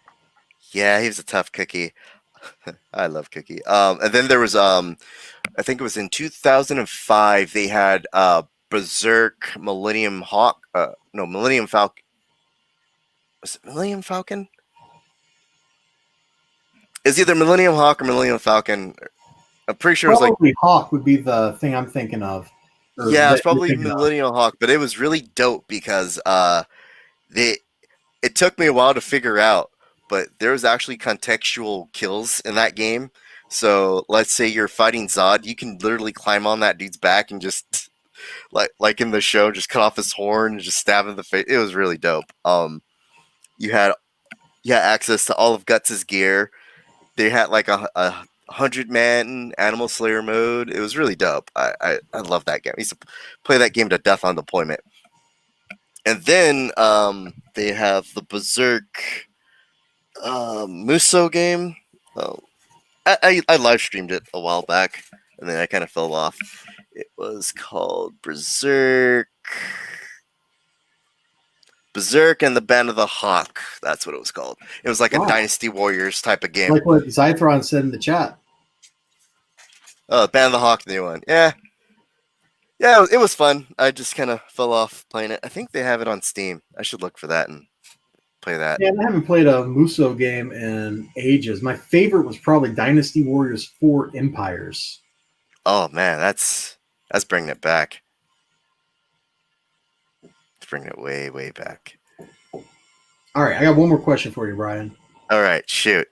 Yeah, he was a tough cookie. I love Cookie. And then there was I think it was in 2005. They had Berserk Millennium Hawk. No, Millennium Falcon. Was it Millennium Falcon? It's either Millennium Hawk or Millennium Falcon. I'm pretty sure it was like, Probably Hawk would be the thing I'm thinking of, or yeah, it's that you're probably thinking of. Millennium Hawk, but it was really dope because they it took me a while to figure out, but there was actually contextual kills in that game. So let's say you're fighting Zod, you can literally climb on that dude's back and just like in the show, just cut off his horn and just stab him in the face. It was really dope. You had access to all of Guts's gear. They had like a 100-man Animal Slayer mode. It was really dope. I love that game. I used to play that game to death on deployment. And then they have the Berserk Muso game. Oh, I live streamed it a while back, and then I kind of fell off. It was called Berserk and the Band of the Hawk. That's what it was called. It was like a Wow. Dynasty Warriors type of game. Like what Zythron said in the chat. Oh, Band of the Hawk, the new one. Yeah, it was fun. I just kind of fell off playing it. I think they have it on Steam. I should look for that and play that. Yeah, I haven't played a Muso game in ages. My favorite was probably Dynasty Warriors 4 Empires. Oh man, that's bringing it back. It's bringing it way back. All right, I got one more question for you, Brian. All right, shoot.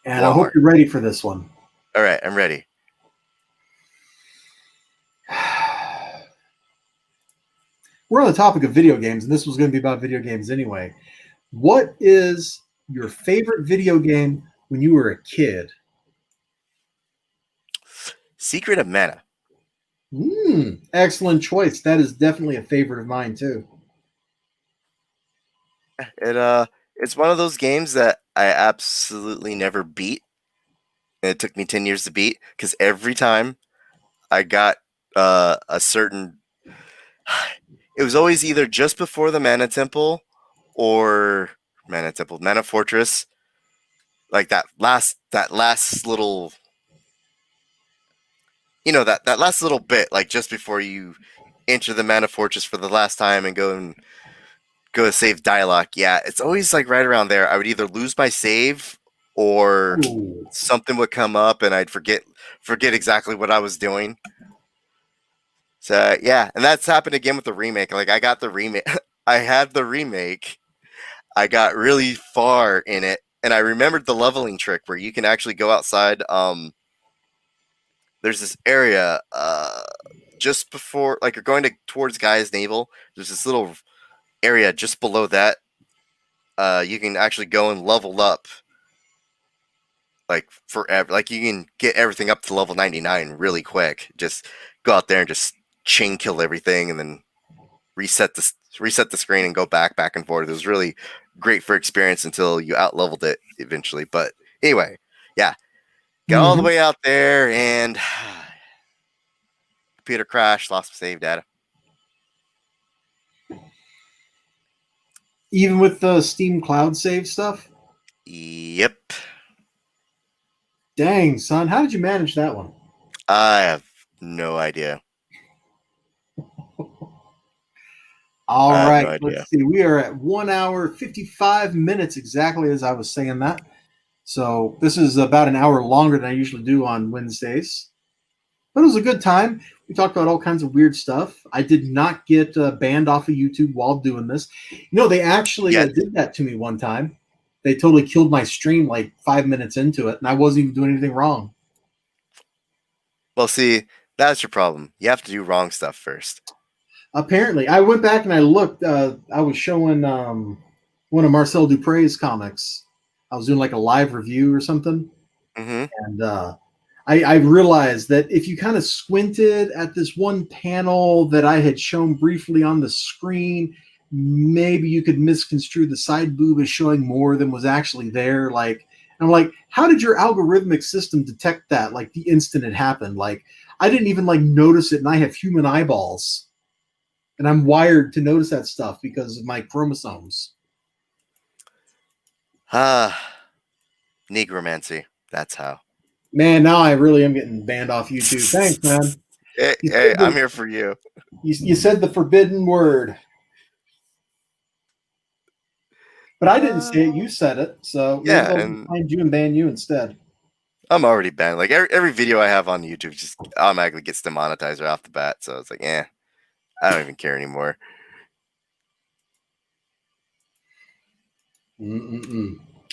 And I hope you're ready for this one. All right, I'm ready. We're on the topic of video games, and this was going to be about video games anyway. What is your favorite video game when you were a kid? Secret of Mana. Excellent choice. That is definitely a favorite of mine too. It's one of those games that I absolutely never beat. And it took me 10 years to beat because every time I got a certain it was always either just before the Mana Temple or Mana Fortress. Like that last little, that last little bit, like just before you enter the Mana Fortress for the last time and go to save Dialogue. Yeah, it's always like right around there. I would either lose my save or something would come up and I'd forget exactly what I was doing. So yeah, and that's happened again with the remake. Like I got the remake, I had the remake. I got really far in it, and I remembered the leveling trick where you can actually go outside. There's this area just before, like you're going towards Gaia's navel. There's this little area just below that. You can actually go and level up, like forever. Like you can get everything up to level 99 really quick. Just go out there and just chain kill everything, and then reset the screen and go back and forth. It was really great for experience until you out-leveled it eventually. But anyway, yeah, got all the way out there and computer crashed, lost save data. Even with the Steam Cloud Save stuff? Yep. Dang, son. How did you manage that one? I have no idea. All right. No idea. Let's see. We are at 1 hour, 55 minutes, exactly as I was saying that. So this is about an hour longer than I usually do on Wednesdays. But it was a good time. We talked about all kinds of weird stuff. I did not get banned off of YouTube while doing this. They actually did that to me one time. They totally killed my stream like 5 minutes into it, and I wasn't even doing anything wrong. Well, see, that's your problem. You have to do wrong stuff first. Apparently. I went back and I looked. I was showing one of Marcel Dupre's comics. I was doing like a live review or something. And I realized that if you kind of squinted at this one panel that I had shown briefly on the screen, maybe you could misconstrue the side boob as showing more than was actually there. I'm like, how did your algorithmic system detect that? Like the instant it happened, like I didn't even like notice it, and I have human eyeballs, and I'm wired to notice that stuff because of my chromosomes. Negromancy. That's how. Man, now I really am getting banned off YouTube. Thanks, man. Hey, I'm here for you. You said the forbidden word. But I didn't say it. You said it. So yeah, maybe I'll find you and ban you instead. I'm already banned. Like every video I have on YouTube just automatically gets demonetized right off the bat. So it's like, I don't even care anymore.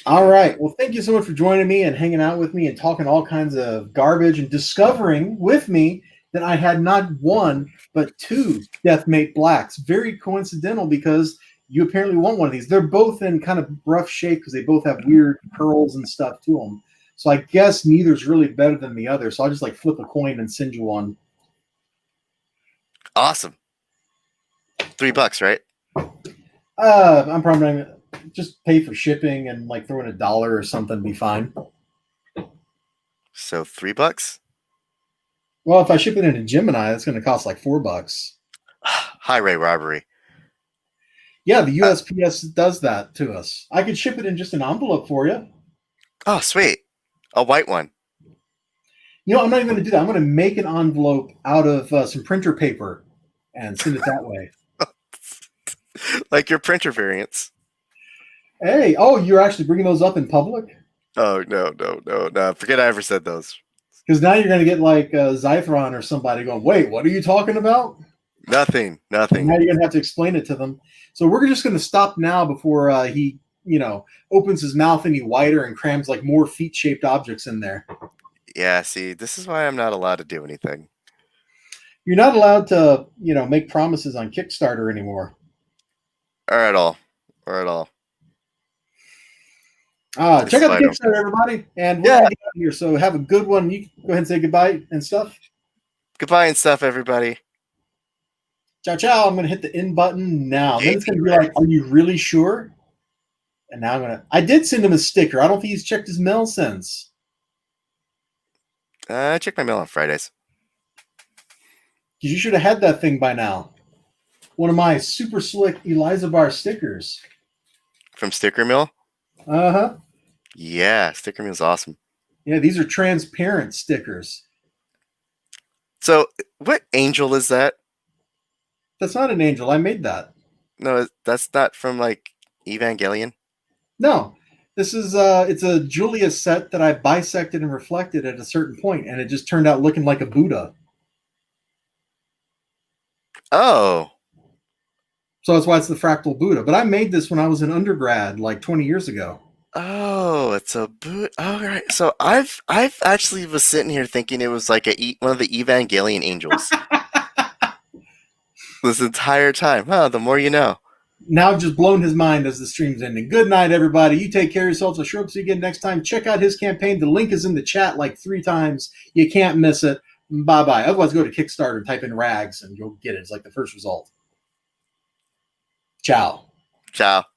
All right. Well, thank you so much for joining me and hanging out with me and talking all kinds of garbage and discovering with me that I had not one, but two Deathmate Blacks. Very coincidental because you apparently want one of these. They're both in kind of rough shape because they both have weird curls and stuff to them. So I guess neither's really better than the other. So I'll just like flip a coin and send you one. Awesome. $3, right? I'm probably not gonna just pay for shipping and like throw in $1 or something, be fine. So $3? Well, if I ship it into Gemini, that's going to cost like $4. Highway robbery. Yeah, the USPS does that to us. I could ship it in just an envelope for you. Oh, sweet. A white one. I'm not even going to do that. I'm going to make an envelope out of some printer paper and send it that way. Like your printer variants. Hey, you're actually bringing those up in public? Oh, no. Forget I ever said those. Because now you're going to get like Zythron or somebody going, wait, what are you talking about? Nothing. And now you're going to have to explain it to them. So we're just going to stop now before he, opens his mouth any wider and crams like more feet-shaped objects in there. Yeah, see, this is why I'm not allowed to do anything. You're not allowed to, make promises on Kickstarter anymore. Or at all. Check out the Kickstarter, everybody. And we're going to get out of here. So have a good one. You can go ahead and say goodbye and stuff. Goodbye and stuff, everybody. Ciao, ciao. I'm going to hit the end button now. Then it's going to be like, are you really sure? And now I did send him a sticker. I don't think he's checked his mail since. I check my mail on Fridays. Because you should have had that thing by now. One of my super slick Eliza Bar stickers. From Sticker Mill? Uh-huh. Yeah, Sticker Mill's awesome. Yeah, these are transparent stickers. So, what angel is that? That's not an angel. I made that. No, that's not from, like, Evangelion? No. This is it's a Julia set that I bisected and reflected at a certain point, and it just turned out looking like a Buddha. Oh. So that's why it's the fractal Buddha. But I made this when I was in undergrad, like 20 years ago. Oh, it's a Buddha. All right. So I've actually was sitting here thinking it was like one of the Evangelion angels. This entire time. The more you know. Now I've just blown his mind as the stream's ending. Good night, everybody. You take care of yourselves. I'll show up to you again next time. Check out his campaign. The link is in the chat like 3 times. You can't miss it. Bye-bye. Otherwise, go to Kickstarter and type in rags, and you'll get it. It's like the first result. Ciao. Ciao.